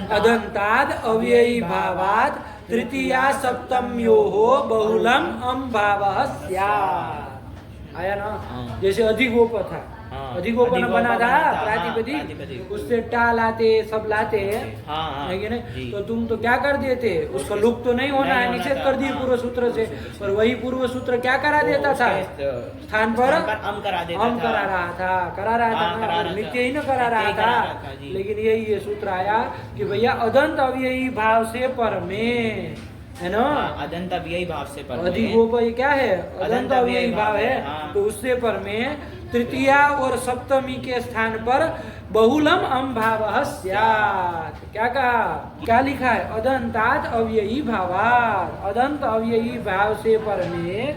अदंताद अव्ययी भावात तृतीया सप्तम्योः बहुलम अम भावः स्यात्। आया ना। हाँ। जैसे अधिगोप था, हाँ। अधिगोप अधिगोप बना था बना था, प्रातिपदिक, प्रातिपदिक। उससे टा लाते सब लाते हैं, हाँ, हाँ, है कि नहीं। जी। तो तुम तो क्या कर देते, उसका लुक तो नहीं होना नहीं है, होना निषेध था, कर दिए हाँ। पूर्व सूत्र से। और वही पूर्व सूत्र क्या करा देता था, स्थान पर हम करा देता हम था। करा रहा था, करा रहा हाँ, था करा ना, रहा नित्य था। ही न करा रहा नित्य ही करा रहा था। था, जी। लेकिन यही ये सूत्र आया कि भैया अदंत अव्ययी भाव से पर में, है ना। अदंत अव्ययी भाव से पर में। अधिगोप ये क्या है, अदंत अव्ययी भाव है, हाँ। तो उससे पर में तृतीया और सप्तमी के स्थान पर बहुलम अम भावः स्यात्। क्या कहा, क्या लिखा है, अदंतात् अव्ययी भावात्। अदंत अव्ययी भाव से पर में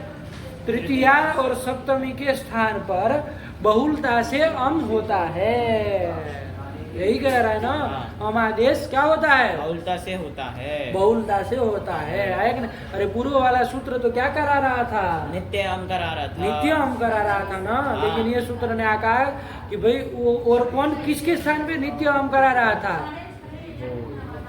तृतीया और सप्तमी के स्थान पर बहुलता से अम होता है। यही कह रहा है ना, अमादेश क्या होता है, बहुलता से होता है। बहुलता से होता है। आया कि नहीं? अरे पूर्व वाला सूत्र तो क्या करा रहा था, नित्य हम करा रहा था। नित्य हम करा रहा था ना। लेकिन ये सूत्र ने कहा कि भाई वो और कौन किसके स्थान पे नित्य हम करा रहा था,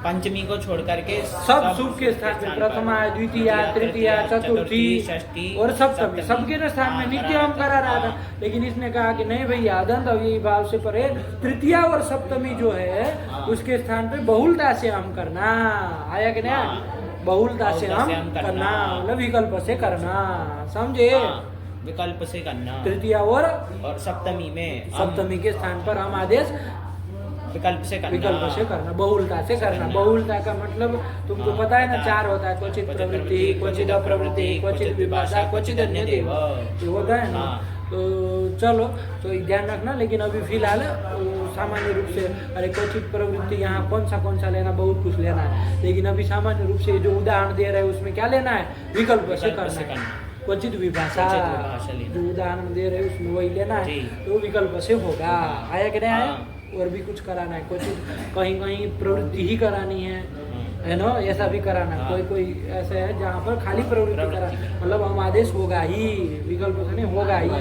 पंचमी को छोड़ करके सब सुख के स्थान पे, प्रथमा द्वितीया तृतीया चतुर्थी षष्ठी और सप्तमी सबके स्थान में नित्य हम करा रहा था। लेकिन इसने कहा कि नहीं भैया, अदंत अव्ययी भाव से परे तृतीया और सप्तमी जो है उसके स्थान पे बहुलता से हम करना। आया कि नहीं, बहुलता से हम करना, मतलब विकल्प से करना, समझे। विकल्प से करना। तृतीया और सप्तमी में सप्तमी के स्थान पर हम आदेश विकल्प से करना। विकल्प से करना, बहुलता से करना। बहुलता का मतलब तुमको पता है ना, चार होता है, क्वचित प्रवृत्ति, क्वचित अप्रवृत्ति, क्वचित विभाषा, क्वचित अन्यदेव, ये होता है ना। तो चलो तो ध्यान रखना। लेकिन अभी फिलहाल सामान्य रूप से, अरे क्वचित प्रवृत्ति यहाँ कौन सा लेना, बहुत कुछ लेना है। लेकिन अभी सामान्य रूप से जो उदाहरण दे रहे हैं उसमें क्या लेना है, विकल्प से करना है। क्वचित विभाषा जो उदाहरण दे रहे हैं उसमें वही लेना है, तो विकल्प से होगा। आया कि नहीं आया। और भी कुछ कराना है, क्वचित कहीं कहीं प्रवृत्ति ही करानी है, है ना, ऐसा भी कराना। हाँ। कोई कोई ऐसा है जहाँ पर खाली प्रवृत्ति प्रवृत्ति करा, करा। मतलब हम आदेश होगा ही, विकल्प से नहीं होगा ही, हाँ।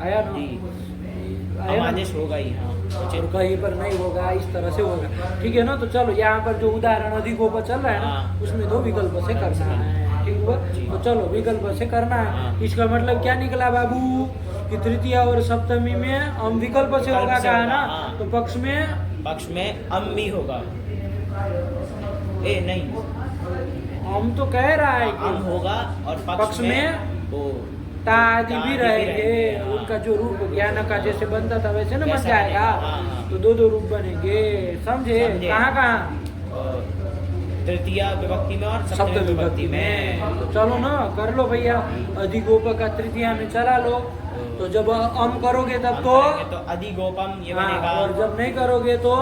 आया ना, जी। आया ना? आदेश होगा ही, हाँ। और कहीं पर नहीं होगा, इस तरह से होगा, ठीक है ना। तो चलो यहाँ पर जो उदाहरण अधिकों पर चल रहा है ना, हाँ। उसमें तो विकल्प से करना है, ठीक हुआ। जी। तो चलो विकल्प से करना है। हाँ। इसका मतलब क्या निकला बाबू कि तृतीया और सप्तमी में हम विकल्प से विकल्प होगा से कहा होगा, ना, हाँ। तो पक्ष में अम भी होगा। ए नहीं, हम तो कह रहा है अम कि होगा और पक्ष पक्ष में में वो तादि भी रहेंगे, हाँ। उनका जो रूप ज्ञान का जैसे बनता था वैसे ना बन वैसा जाएगा। बनेगा, हाँ, हाँ। तो दो दो रूप बनेंगे, समझे? समझे। कहाँ कहाँ? तृतीया विभक्ति में और सप्तमी सप्तमी विभक्ति में। तो चलो ना, कर लो भैया, अधिगोप का तृतीया में चला लो। तो जब अम करोगे तब तो तो अधिगोपम ये हाँ, बनेगा। और जब नहीं करोगे तो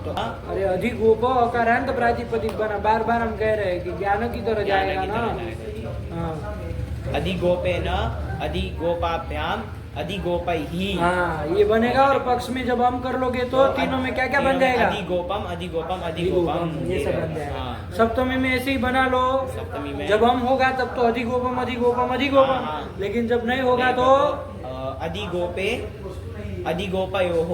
तो अरे अधिगोप अकारांत प्रातिपदिक बना, बार बार हम कह रहे हैं कि ज्ञान की तरह जाएगा ना। हाँ अधिगोपे न अधिगोपाभ्याम अधिगोपैहि। हाँ, ये बनेगा। और पक्ष में जब हम कर लोगे तो तीनों में क्या क्या बन जाएगा? अधिगोपम अधिगोपम अधिगोपम ये सब बन जाएगा। हाँ। सप्तमी में ऐसे ही बना लो, सप्तमी में जब हम होगा तब तो अधिगोपम अधिगोपम हाँ, अधिगोपम, हाँ। लेकिन जब नहीं होगा तो अधिगोपे अधिगोपयोः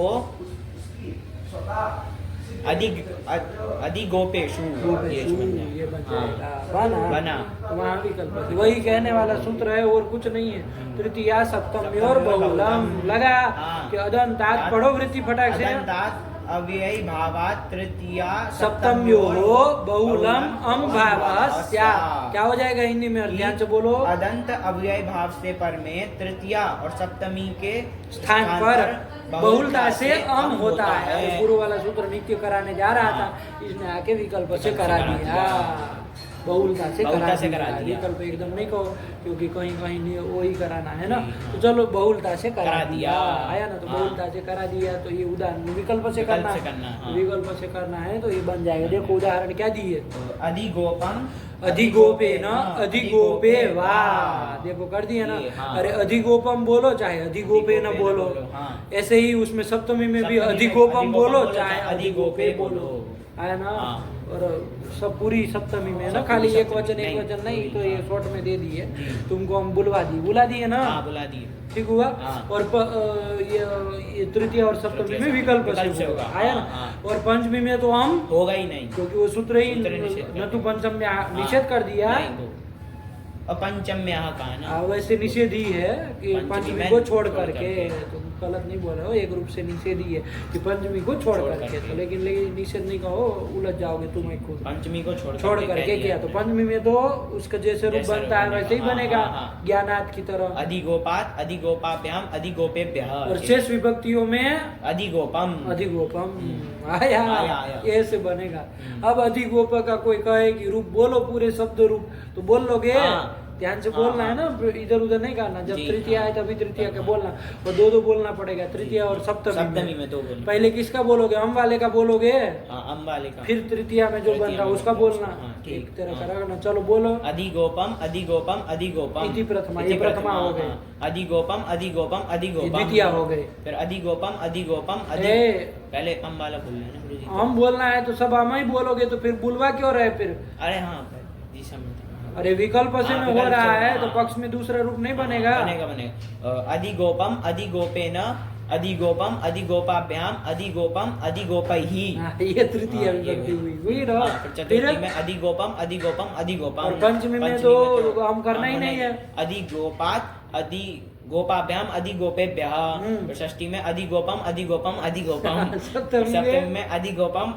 अधिगोपेषु ये बन जाएगा। ये बन हाँ। जाएगा, बना। तो वहाँ विकल्प है। वही कहने वाला सूत्र है और कुछ नहीं है। तृतीया सप्तमी और बहुलम लगा हाँ। कि अदंतात पढ़ो वृत्ति फटाक से। अदंतात् अव्ययी भावात् तृतीया सप्तम्यो बहुलम अम भावः स्यात्। क्या हो जाएगा हिंदी में? और ध्यान से बोलो। अदंत अव्यय भाव से पर में तृतीया और सप्तमी के स्थान पर बहुलता से अम होता है। गुरु वाला सूत्र नित्य कराने जा रहा था, इसने आके विकल्प से करा दिया, बहुलता से करा दिया। विकल्प एकदम नहीं कहो, क्योंकि कहीं कहीं नहीं वही कराना है ना। तो चलो बहुलता से करा दिया, आया ना। तो बहुलता से करा दिया, तो ये उदाहरण विकल्प से करना है। विकल्प से करना है तो ये बन जाएगा। देखो उदाहरण क्या दिए? अधिगोपम अधिगोपे न अधिगोपे वा, देखो कर दिया ना। हाँ। अरे अधिगोपम बोलो चाहे अधिगोपे न बोलो, हाँ। ऐसे ही उसमें सप्तमी में भी अधिगोपम बोलो चाहे अधिगोपे बोलो, आया ना। हाँ। और सब पूरी सप्तमी में ना, खाली एक वचन नहीं, तो ये शॉर्ट में दे दिए तुमको, हम बुला दिए ना, बुला दिए, ठीक हुआ। हाँ। और ये तृतीय और सप्तमी में विकल्प से होगा, आया ना। हाँ। और पंचमी में तो हम होगा ही नहीं, क्योंकि वो सूत्र ही निषेध न तो पंचम में निषेध कर दिया, अपंचम्य कहा ना। वैसे निषेध ही है कि पंचमी पंचमी में को छोड़ छोड़ करके। तुम गलत नहीं बोल रहे हो, एक रूप से निषेध ही है कि पंचमी को छोड़ करके। तो लेकिन निषेध नहीं कहो, उलझ जाओगे तुम एक खुद। पंचमी को छोड़ करके किया तो पंचमी में तो उसका जैसे रूप बनता है वैसे ही बनेगा, ज्ञानात की तरह। अधिगोपात अधिगोपाभ्याम अधिगोपेभ्यः। और शेष विभक्तियों में अधिगोपम आया, आया। ऐसे बनेगा। अब अधिगोप का कोई कहे कि रूप बोलो, पूरे शब्द रूप, तो बोल लोगे? हाँ। ध्यान से बोलना है ना, इधर उधर नहीं करना। जब जी, तृतीय हाँ। आए तभी तृतीय का बोलना, और दो बोलना पड़ेगा, तृतीय और सप्तमी में तो बोलना। पहले किसका बोलोगे? हम वाले का बोलोगे, अम वाले का। फिर तृतीय में जो बन रहा है उसका बोलना। हाँ, ठीक। एक तरह का रखना। चलो बोलो। अधिगोपम अधिगोपम अधिगोपम इति प्रथमा, ये प्रथमा हो गए। अधिगोपम अधिगोपम अधिगोपम, द्वितीय हो गए। फिर अधिगोपम अधिगोपम पहले अम वाला बोलना है ना गुरु जी। हम बोलना है तो सब हम ही बोलोगे, तो फिर बुलवा क्यों रहे फिर? अरे हाँ जी, समझ। अरे विकल्प से में हो रहा है तो हाँ। पक्ष में दूसरा रूप नहीं बनेगा। बनेगा। अधिगोपम अधिगोपेन अधिगोपम अधिगोपाभ्याम अधिगोपम अधिगोपैहि। ये तृतीय विभक्ति हुई ना। चतुर्थी में अधिगोपम अधिगोपम अधिगोपम। और पंचमी में तो हम करना ही नहीं है। अधिगोपात अधिगोपाभ्याम अधिगोपेभ्यः। फिर षष्ठी में अधिगोपम अधिगोपम अधिगोपम। सप्तमी में अधिगोपम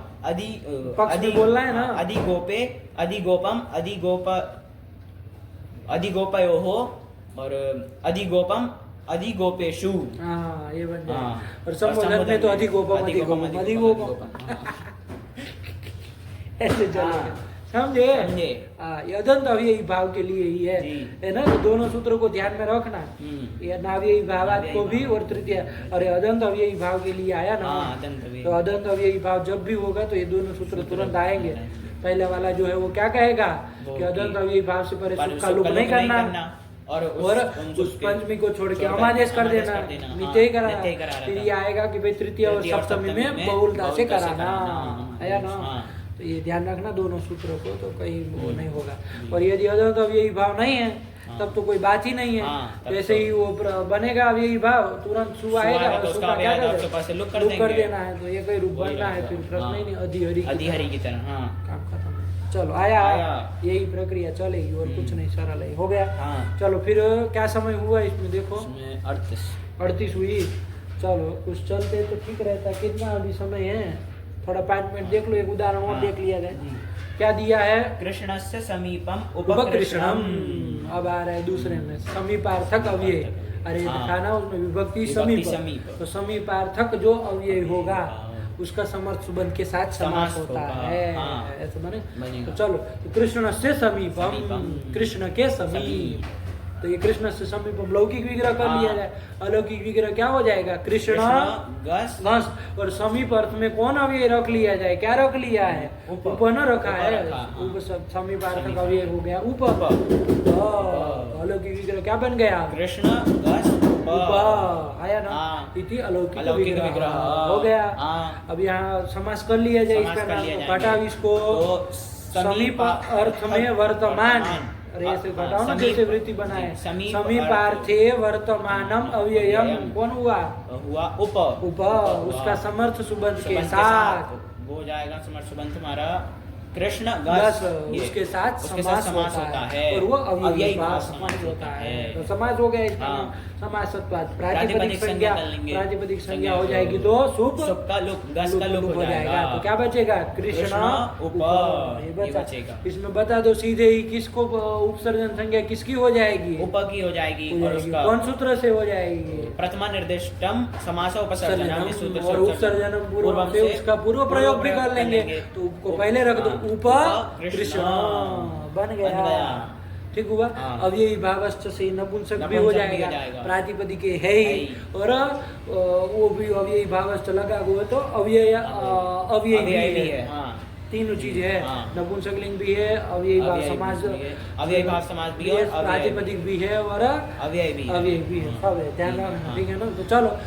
पक्ष में बोलना है ना। अधिगोपे अधिगोपम अधिगोपयोः और अधिगोपम अधिगोपेषु। हाँ, ये बन जाए। हाँ। और संबोधन में तो अधिगोपम ऐसे चलेगा, समझे? ये अदंत अव्ययी भाव के लिए ही है ना। तो दोनों सूत्रों को ध्यान में रखना। ये नाव्ययी भावात को भी और तृतीय, और अदंत अव्ययी भाव के लिए आया ना। तो अदंत अव्ययी भाव जब भी होगा तो ये दोनों सूत्र तुरंत आएंगे। पहले वाला जो है वो क्या कहेगा कि अदंत अव्ययी भाव से परे सुख का लोप नहीं करना, और उस पंचमी को छोड़ के अमादेश कर देना, नित्य ही कराना। फिर ये आएगा कि भाई तृतीय और सप्तमी में बहुलता से कराना, आया ना। तो ये ध्यान रखना दोनों सूत्रों को, तो कहीं वो नहीं होगा। और यदि अदंत अव्ययी भाव नहीं है तब तो कोई बात ही नहीं है। जैसे ही वो बनेगा अव्ययी भाव तुरंत सु आएगा, तो सु उसका का क्या अव्यय करना आपके पास से लुक कर लुक कर देंगे। देना है, तो ये कोई रूप बनना है, फिर प्रश्न ही नहीं, अधिहरि की अधिहरि की तरह। हाँ काम खत्म। चलो आया, यही प्रक्रिया चलेगी और कुछ नहीं, सरल है, हो गया। हाँ। चलो फिर क्या समय हुआ इसमें देखो, उसमें 38 38 हुई। चलो कुछ चलते तो ठीक रहता, कितना अभी समय है, थोड़ा 5 मिनट देख लो, एक उदाहरण और हाँ। देख लिया जाए। क्या दिया है, कृष्णस्य समीपम उपकृष्णम। अब आ रहा है दूसरे में समीपार्थक अव्यय। अरे हाँ। था ना उसमें विभक्ति विभक्ति समीप, समीप। तो समीपार्थक जो अव्यय होगा उसका समर्थ सुबंध के साथ समास समास होता होगा, है, हाँ। ऐसा बने। बनेगा। तो चलो, तो कृष्ण से समीपम, समीपम। कृष्ण के समीप, तो ये कृष्ण से समीपम लौकिक विग्रह कर लिया हाँ। जाए। अलौकिक विग्रह क्या हो जाएगा, कृष्ण गस घस, और समीप अर्थ में कौन अव्यय रख लिया जाए, क्या रख लिया है, उप। उप न रखा उप है, रखा, हाँ। उप समीपार्थक समीप। अव्यय हो गया उप। अलौकिक विग्रह क्या बन गया, कृष्ण गस उप आया ना, हाँ। इति अलौकिक अलौकिक विग्रह विग्रह। हो गया। हाँ। अब यहाँ समास कर लिया जाए, समास इसका कर नाम लिया तो जाएंगे। घटाव इसको तो समीप अर्थ में वर्तमान, अरे ऐसे हाँ, घटाओ ना, समीप- जैसे वृत्ति बनाए, समीप समीपार्थे वर्तमानम अव्ययम, कौन हुआ, हुआ उप उप, उसका समर्थ सुबंध के सुबंध साथ वो जाएगा समर्थ सुबंध हमारा कृष्ण बस ये, उसके साथ उसके समास होता है, और वो अव्ययी भाव समास होता है, तो समास हो गया इसका हाँ। नाम समासत्वात्। प्रातिपदिक प्रातिपदिक संज्ञा, संज्ञा कर लेंगे। प्रातिपदिक संज्ञा संज्ञा हो जाएगी तो सुप सुप का लुक, गस का लुक हो जाएगा। तो क्या बचेगा, कृष्ण कृष्ण उप, ये ये बचा। बचेगा। इसमें बता दो सीधे ही किसको उपसर्जन संज्ञा किसकी हो जाएगी, उप की हो जाएगी, हो और जाएगी। उसका कौन सूत्र से हो जाएगी, प्रथमा निर्दिष्टम समास उपसर्जनम, इस सूत्र से और उपसर्जनम पूर्वम से उसका पूर्व प्रयोग भी कर लेंगे, तो उप को पहले रख दो, हाँ। उप कृष्ण बन बन गया, गया। ठीक हुआ। हाँ। अव्ययी भावश्च से नपुंसक भी हो नपुंसक भी हो जाएगा, जाएगा। प्रातिपदिक है ही, और वो भी अव्ययी भावश्च लगा हुआ तो अव्यय अव्ययी अव्यय भी भी है, है, हाँ। तीनों चीज है, हाँ। नपुंसकलिंग भी है, अव्ययी भाव अव्ययी समास भी है, अव्ययी भाव समास भी है, और अव्यय प्रातिपदिक भी है, और अव्यय भी है। अव्यय भी है, सब है, ध्यान रखना, हाँ। ठीक है ना। तो चलो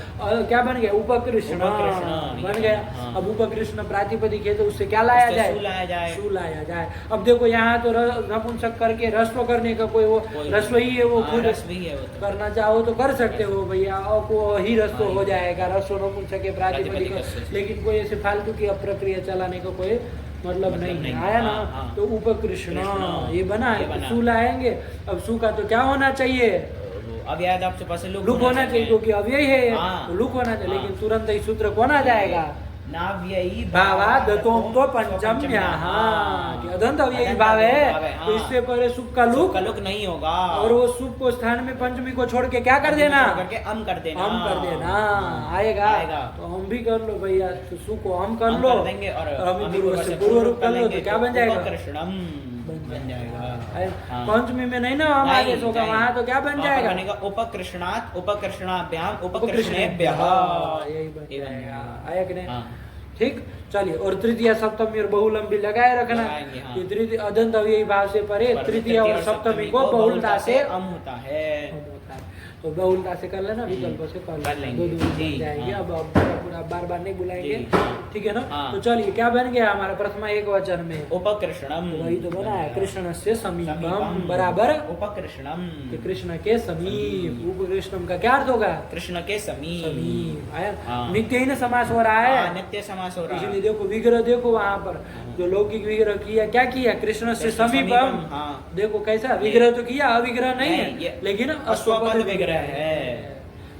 क्या बन गया, उपकृष्ण उपकृष्ण बन गया। हाँ। अब उपकृष्ण प्रातिपदिक है तो उससे क्या लाया उससे जाए, सु लाया जाए। सु लाया जाए। अब देखो यहाँ तो नपुंसक करके रस्व करने का कोई वो कोई रस्व ही है, वो हाँ, खुद रस भी है वो तो। करना चाहो तो कर सकते हो भैया, और को ही रस्व हो जाएगा, रस्व नपुंसक के प्रातिपदिक, प्रातिपदिक से। लेकिन कोई ऐसे फालतू की अप्रक्रिया चलाने का कोई मतलब नहीं नहीं, है, आया ना। हाँ, हाँ। तो उपकृष्ण कृष्ण, ये बना ये है, बना। सु लाएंगे। अब सु का तो क्या होना चाहिए, अब याद आपके पास लुक होना चाहिए, क्योंकि अव्यय है, हाँ। तो लुक होना चाहिए, हाँ। लेकिन तुरंत ही सूत्र कौन आ जाएगा, नाव्ययी भावादतों तो पंचम्याः, कि अदंत अव्ययी भाव है, तो इससे पहले सुख का लुक, का लुक नहीं होगा, और वो सुख को स्थान में पंचमी को छोड़ के क्या कर देना, करके हम कर देना, हम कर देना, आएगा। तो हम भी कर लो भैया, तो सु को हम कर हम लो, कर देंगे, और हम अभी पूर्व से पूर्व रूप कर लो, तो क्या बन जाएगा, कृष्णम बन जाएगा। हाँ। पंचमी में नहीं ना हम आगे होगा, वहाँ तो क्या बन जाएगा, बनेगा उपकृष्णात् उपकृष्णाभ्याम उपकृष्णेभ्यः, उपकृष्णेभ्यः, यही बन ये बन जाएगा, जाएगा। आया कि नहीं। हाँ। ठीक, चलिए। और तृतीय सप्तमी और बहुलम भी लगाए रखना, लगाएंगे, हाँ। कि तृतीय अदंत अव्ययी भाव से परे तृतीय और सप्तमी को बहुलता से अम होता है। होता है, तो बहुलता से कर लेना, विकल्प से कर लेंगे। दो बन जी, जाएंगे। हाँ। अब पूरा बार बार नहीं बुलाएंगे, जी, हाँ। ठीक है ना। हाँ। तो चलिए क्या बन गया हमारा प्रथमा एक वचन में, उपकृष्णम, वही तो बना है, कृष्ण से समीपम समीपम बराबर उपकृष्णम, कि कृष्ण के समीप, उपकृष्णम का क्या अर्थ होगा, कृष्ण के समीप। समीप, आया। हाँ। नित्य ही न समास हो रहा है, हाँ, नित्य समास हो रहा इसलिए है। देखो विग्रह देखो वहां पर जो लौकिक विग्रह किया, क्या किया, कृष्ण से कृष्ण समीपम, समीपम, हाँ। देखो कैसा विग्रह तो किया, अविग्रह नहीं नहीं, है, ये लेकिन अश्वपद विग्रह है।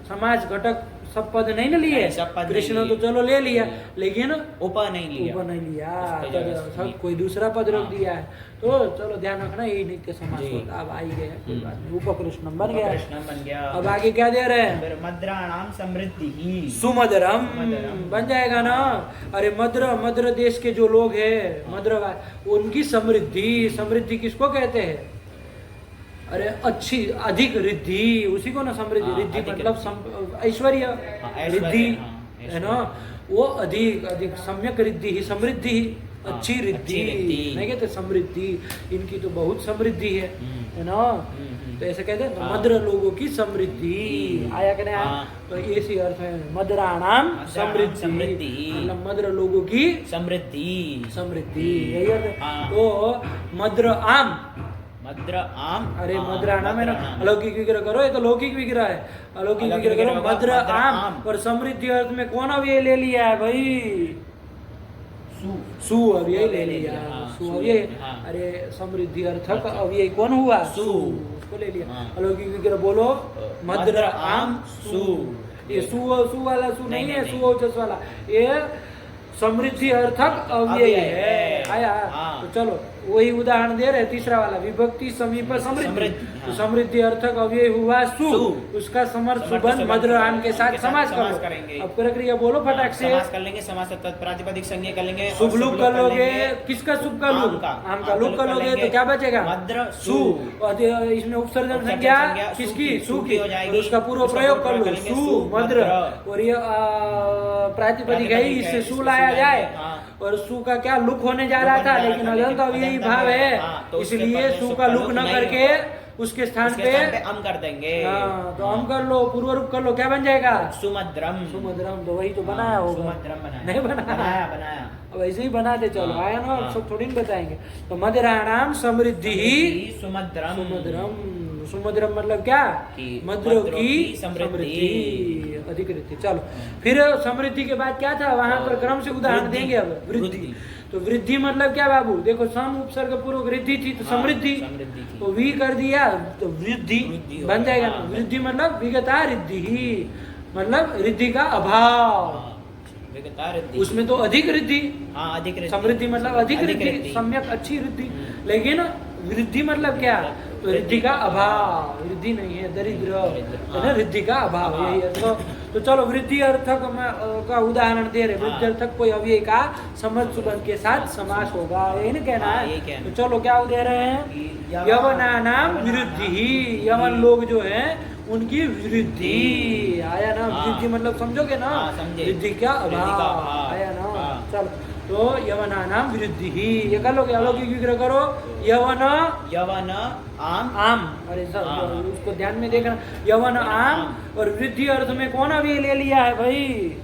समाज घटक सब पद नहीं न लिए, नहीं, सब पद कृष्ण नहीं तो लिए। चलो ले लिया, लेकिन उप नहीं लिया, ऊपर नहीं लिया, उसके तो जगह सब समीप। कोई दूसरा पद रख हाँ। दिया है, तो चलो ध्यान रखना, यही नित्य समास जी। होता है। अब आई गया, कोई बात नहीं, उपकृष्णम बन गया। उपकृष्णम बन गया। अब आगे क्या दे रहे हैं, फिर मद्राणाम समृद्धि ही, सुमधुरम सुमधुरम। बन जाएगा ना। अरे मद्र, मद्र देश के जो लोग हैं, मद्र उनकी समृद्धि, समृद्धि किसको कहते हैं, अरे अच्छी अधिक रिद्धि, उसी को ना समृद्धि, हाँ, रिद्धि अधिक मतलब ऐश्वर्य, ऐश्वर्य, रिद्धि हाँ, है ना, वो अधिक अधिक सम्यक रिद्धि ही समृद्धि ही, अच्छी अच्छी रिद्धि, रिद्धि। नहीं कहते समृद्धि, इनकी तो बहुत समृद्धि है ना। तो ऐसे कहते हैं हाँ। मद्र लोगों की समृद्धि आया कि नहीं आया? हाँ। तो इसी अर्थ है मद्राणाम समृद्धि, समृद्धि। मतलब मद्र लोगों की समृद्धि। समृद्धि, यही अर्थ है। हाँ। तो मद्र आम, मद्र आम। अरे हाँ, मद्राणाम है ना, मद्राणाम। अलौकिक विग्रह करो, ये तो लौकिक विग्रह है। अलौकिक अलौकिक विग्रह करो विग्रह होगा मद्र मद्र आम, आम। और समृद्धि अर्थ में कौन अव्यय ले लिया है भाई? सु अव्यय ले लिया, हाँ, सु सु अव्यय। हाँ। अरे समृद्धि अर्थक अव्यय कौन हुआ? सु। उसको ले लिया। हाँ। अलौकिक विग्रह बोलो मद्र आम सु। ये सु वाला सु नहीं है, नहीं। सुओजस वाला, ये समृद्धि अर्थक अव्यय अव्यय है। है। आया? हाँ। तो चलो वही उदाहरण दे रहे, तीसरा वाला विभक्ति समीप समृद्धि। समृद्धि, तो हाँ। समृद्धि अर्थक अव्यय हुआ सु, सु। उसका समर्थ समर्थ सुबंध सुबंध मद्र आम के साथ के साथ समास समास करो। करेंगे। अब प्रक्रिया बोलो फटाक से। समास कर लेंगे, समास प्रातिपदिक संज्ञा कर लेंगे, और शुभ लुक कर लोगे, लेंगे। किसका शुभ का आम लुक? का। आम का लुक कर लोगे लेंगे। तो क्या बचेगा? मद्र सु। सु। और इसमें उपसर्जन उपसर्जन संज्ञा संज्ञा किसकी? सु सु की की हो जाएगी। और उसका पूर्व उसका प्रयोग कर पूर्व लो, करेंगे, सु सु, मद्र। मद्र। और ये प्रातिपदिक है, प्रातिपदिक इससे है, सु इससे लाया सु जाए। लाएंगे, हाँ। और सु का क्या लुक होने जा लुक रहा होने था, जा रहा लेकिन था, अदंत लेकिन अव्ययी अदंत भाव अव्ययी, है, हाँ, तो उसके इसलिए पद में सु सु का का लुक लुक न नहीं करके उसके स्थान उसके पे स्थान पे अम कर देंगे। हाँ, तो हम कर लो, पूर्व रूप कर लो, क्या बन जाएगा? सुमद्रम। सुमद्रम। तो वही तो बनाया होगा, सुमद्रम बनाया। नहीं बनाया? बनाया। अब ऐसे ही बनाते चलो, हाँ, आया ना, हाँ। सब थोड़ी ना बताएंगे। तो मदिराणाम समृद्धि ही सुमद्रम। सुमद्रम। सुमद्रम मतलब क्या? कि मद्रों मद्रों की की समृद्धि। समृद्धि, अधिक रिद्धि। चलो फिर समृद्धि के बाद क्या था वहां पर? क्रम से उदाहरण वृद्धि। देंगे अब। वृद्धि। वृद्धि। तो वृद्धि मतलब क्या बाबू? देखो सम उपसर्ग पूर्वक वृद्धि थी तो हाँ, समृद्धि, समृद्धि थी। तो वी कर दिया तो वृद्धि वृद्धि हो बन गया, जाएगा ना। हाँ। वृद्धि मतलब विगता रिद्धि ही, मतलब रिद्धि का अभाव, हाँ, विगता रिद्धि। उसमें तो अधिक रिद्धि। हाँ, अधिक रिद्धि। समृद्धि मतलब अधिक अधिक रिद्धि, रिद्धि। सम्यक अच्छी रिद्धि। लेकिन वृद्धि मतलब क्या? तो रिद्धि का अभाव, रिद्धि नहीं है, दरिद्र, है ना, रिद्धि का अभाव, अभाव। यही है। तो चलो वृद्धि अर्थक का उदाहरण दे रहे। वृद्धि हाँ। अर्थक कोई अव्यय का समर्थ सुबंध के साथ समास होगा, यही ना कहना हाँ, है। यही कहना। तो चलो क्या दे रहे हैं? यवन- यवनानाम वृद्धि ही, यवन लोग जो है उनकी वृद्धि। आया ना? हाँ। वृद्धि मतलब समझोगे ना? हाँ, समझे। वृद्धि का वृद्धि का अभाव, अभाव। आया ना? हाँ। चलो तो यवनानाम वृद्धि ही, ये कर लोगे। अलौकिक विग्रह करो, यवन यवन आम। आम। अरे सर हाँ। उसको ध्यान में देखना, यवन आम। और वृद्धि अर्थ में कौन अभी ले लिया है भाई?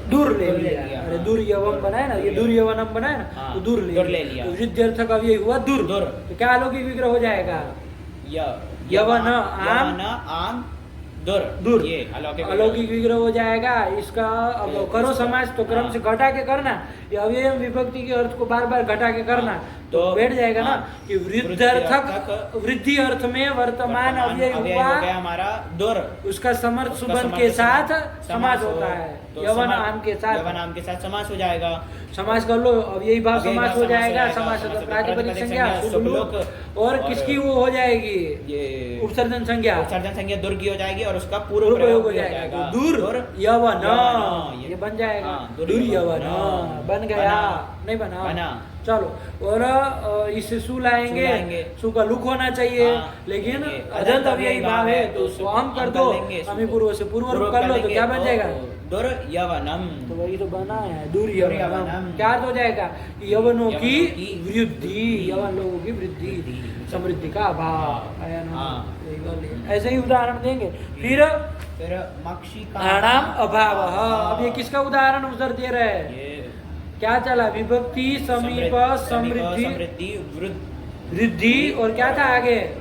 दूर ले लिया। अरे हाँ। दूर यवम बनाया ना, ये दूर यवनम बनाया ना, हाँ, तो दूर ले दूर लिया। ले लिया। तो वृद्धि अर्थक अभी हुआ दूर। दूर। तो क्या अलौकिक विग्रह हो जाएगा? यवन आम। यवन आम दूर। दूर। ये अलौकिक अलौकिक विग्रह हो जाएगा इसका। अब करो समाज तो क्रम हाँ। से घटा के करना, ये अव्यय विभक्ति के अर्थ को बार बार घटा के करना, तो तो बैठ जाएगा ना हाँ। कि वृद्धार्थक, वृद्धि अर्थ में वर्तमान अव्यय हो हुआ, गया हमारा दूर। उसका समर्थ उसका सुबंध समर्थ के साथ समास समास हो, होता है। तो यवन समर्थ- आम के साथ यवन आम के साथ समास हो जाएगा। समास कर लो, अब यही भाव अव्ययी समास भाव हो समास हो जाएगा। जाएगा, समास समास प्रातिपदिक प्रातिपदिक संज्ञा संज्ञा, शुभ लोक, और किसकी वो हो जाएगी? ये उपसर्जन संज्ञा, उपसर्जन संज्ञा दूर की हो जाएगी और उसका पूर्व पूर्व प्रयोग हो भी जाएगा। तो दूर यवन, ये बन जाएगा। हाँ, दूर यवन बन गया, नहीं बना? बना। चलो और इससे सु लाएंगे, सु का लुक होना चाहिए, हाँ, लेकिन ये अदंत अव्ययी भाव है तो उसको हम कर दो, हम ही पूर्व से पूर्व रूप कर लो, तो क्या बन जाएगा? दूर यवनम। तो वही तो बना है, दूर दूर यवनम। यवनम। क्या अर्थ हो जाएगा? कि यवनों की यवनों की वृद्धि, यवन लोगों की वृद्धि, समृद्धि का अभाव। आया ना? हाँ। यही बात है। ऐसे ही उदाहरण देंगे। फिर फिर मक्षी का आणाम अभाव। अब ये किसका उदाहरण उधर दे रहे हैं? ये क्या चला? विभक्ति समीप समृद्धि समृद्धि वृद्धि, और क्या था आगे?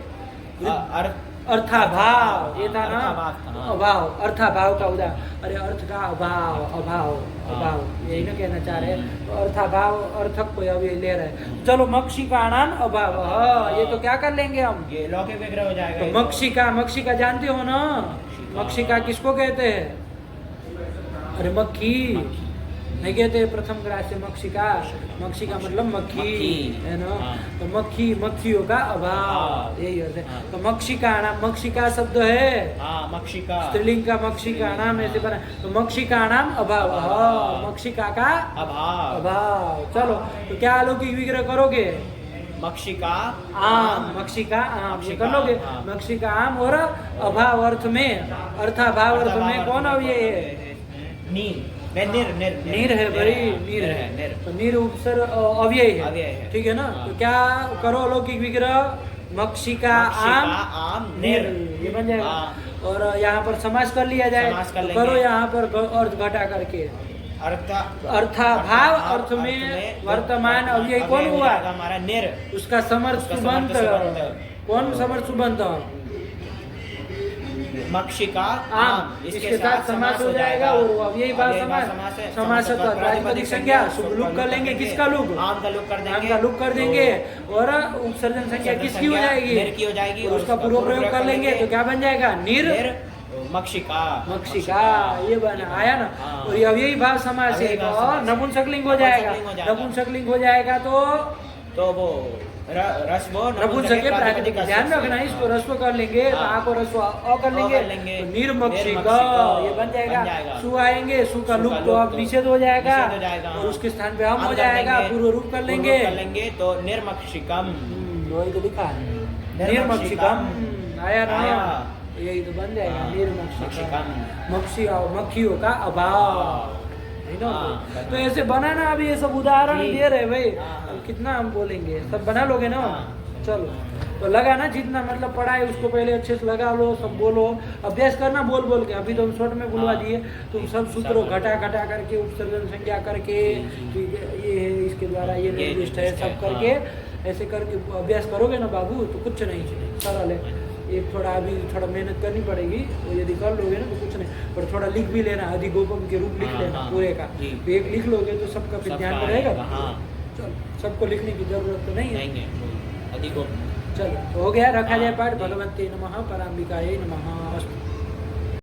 अर्थाभाव, ये था ना? अर्थाभाव था, हाँ। अभाव, अर्थाभाव का उदाहरण। अरे अर्थ का अभाव, अभाव, अभाव, यही ना कहना चाह रहे हैं। तो अर्थाभाव अर्थक को अभी ले रहे हैं। चलो मक्षिका नाम अभाव, ये तो क्या कर लेंगे हम? ये लौकिक विग्रह हो जाएगा। तो मक्षिका, मक्षिका जानते हो ना? मक्षिका किसको कहते हैं? अरे मक्खी नहीं कहते प्रथम ग्रास से मक्षिका। मक्षिका मतलब मक्खी, मक्खी, है ना? हाँ। तो मक्खी, मक्खियों का अभाव, यही अर्थ है। हाँ। तो मक्षिका नाम, मक्षिका शब्द है हाँ, मक्षिका स्त्रीलिंग का, मक्षिका नाम ऐसे बना। तो मक्षिका नाम अभाव, मक्षिका का अभाव। अभाव। चलो तो क्या अलौकिक विग्रह करोगे? मक्षिका आम, मक्षिका आम, ये मक्षिका कर लोगे। आम। मक्षिका आम और अभाव अर्थ में, अर्थाभाव अर्थ में कौन अव्यय है? नी। नहीं, निर नीर है भाई, नीर है है। निर। तो नीर उपसर्ग अव्यय अव्यय है, है। ठीक है ना। हाँ। तो क्या करो अलौकिक विग्रह, मक्षिका आम आम निर, ये बन जाएगा। हाँ। और यहाँ पर समास कर लिया जाए, समास कर तो लेंगे। करो यहाँ पर अर्थ घटा करके अर्थाभाव, अर्थ में वर्तमान अव्यय कौन हुआ? हमारा निर, उसका समर्थ उसका सुबंत, समर्थ सुबंत। कौन समर्थ सुबंत? मक्षिका आम, इसके साथ समास हो जाएगा। और अव्ययी भाव समास, समास का प्रातिपदिक संज्ञा शुभ लुक कर लेंगे। किसका लुक? आम का लुक कर देंगे, आम का लुक कर देंगे। और उपसर्जन संज्ञा किसकी हो जाएगी? निर की हो जाएगी। और उसका पूर्व प्रयोग कर लेंगे तो क्या बन जाएगा? निर मक्षिका, मक्षिका, ये बना आया ना। हाँ। और ये अव्ययी भाव समास है अव्ययी भाव और समास। नपुंसकलिंग हो जाएगा। नपुंसकलिंग हो जाएगा तो वो रस्व नपुंसक के प्रातिपदिक, ध्यान रखना इसको रस्व कर लेंगे तो हाँ। आ को रस्व अ कर लेंगे तो निर्मक्षिका, ये बन जाएगा। सु आएंगे, सु का लुक तो अब निषेध हो जाएगा और उसके स्थान पे हम हो जाएगा, पूर्व रूप कर लेंगे। तो निर्मक्षिकम, वही तो लिखा है निर्मक्षिकम, आया ना। यही तो बन जाएगा निर्मक्षिकम, मक्षी और मक्खियों का अभाव है ना। हाँ, तो ऐसे बनाना, अभी ये सब उदाहरण जी। दे रहे भाई, हाँ। अब कितना हम बोलेंगे, सब बना लोगे ना। हाँ। चलो तो लगा ना, जितना मतलब पढ़ा है उसको पहले अच्छे से लगा लो, सब बोलो, अभ्यास करना बोल बोल के। अभी तो हम शॉर्ट में बुलवा हाँ। दिए, तुम सब सूत्रों सब घटा घटा करके उपसर्जन संज्ञा करके, ठीक है, ये है इसके द्वारा ये निर्दिष्ट है, सब करके ऐसे करके अभ्यास करोगे ना बाबू, तो कुछ नहीं, सरल है। एक थोड़ा अभी थोड़ा मेहनत करनी पड़ेगी, तो यदि कर लोगे ना तो कुछ नहीं, पर थोड़ा लिख भी लेना, अधिगोपम के रूप लिख हाँ, लेना हाँ, पूरे का। जी। तो एक लिख लोगे तो सबका फिर ध्यान में रहेगा। हाँ। चलो, सबको लिखने की जरूरत तो नहीं है। नहीं है, अधिक चलो तो हो गया, रखा जाए हाँ, पाठ। जी। भगवते नमः, पराम्बिकायै नमः। अस्तु।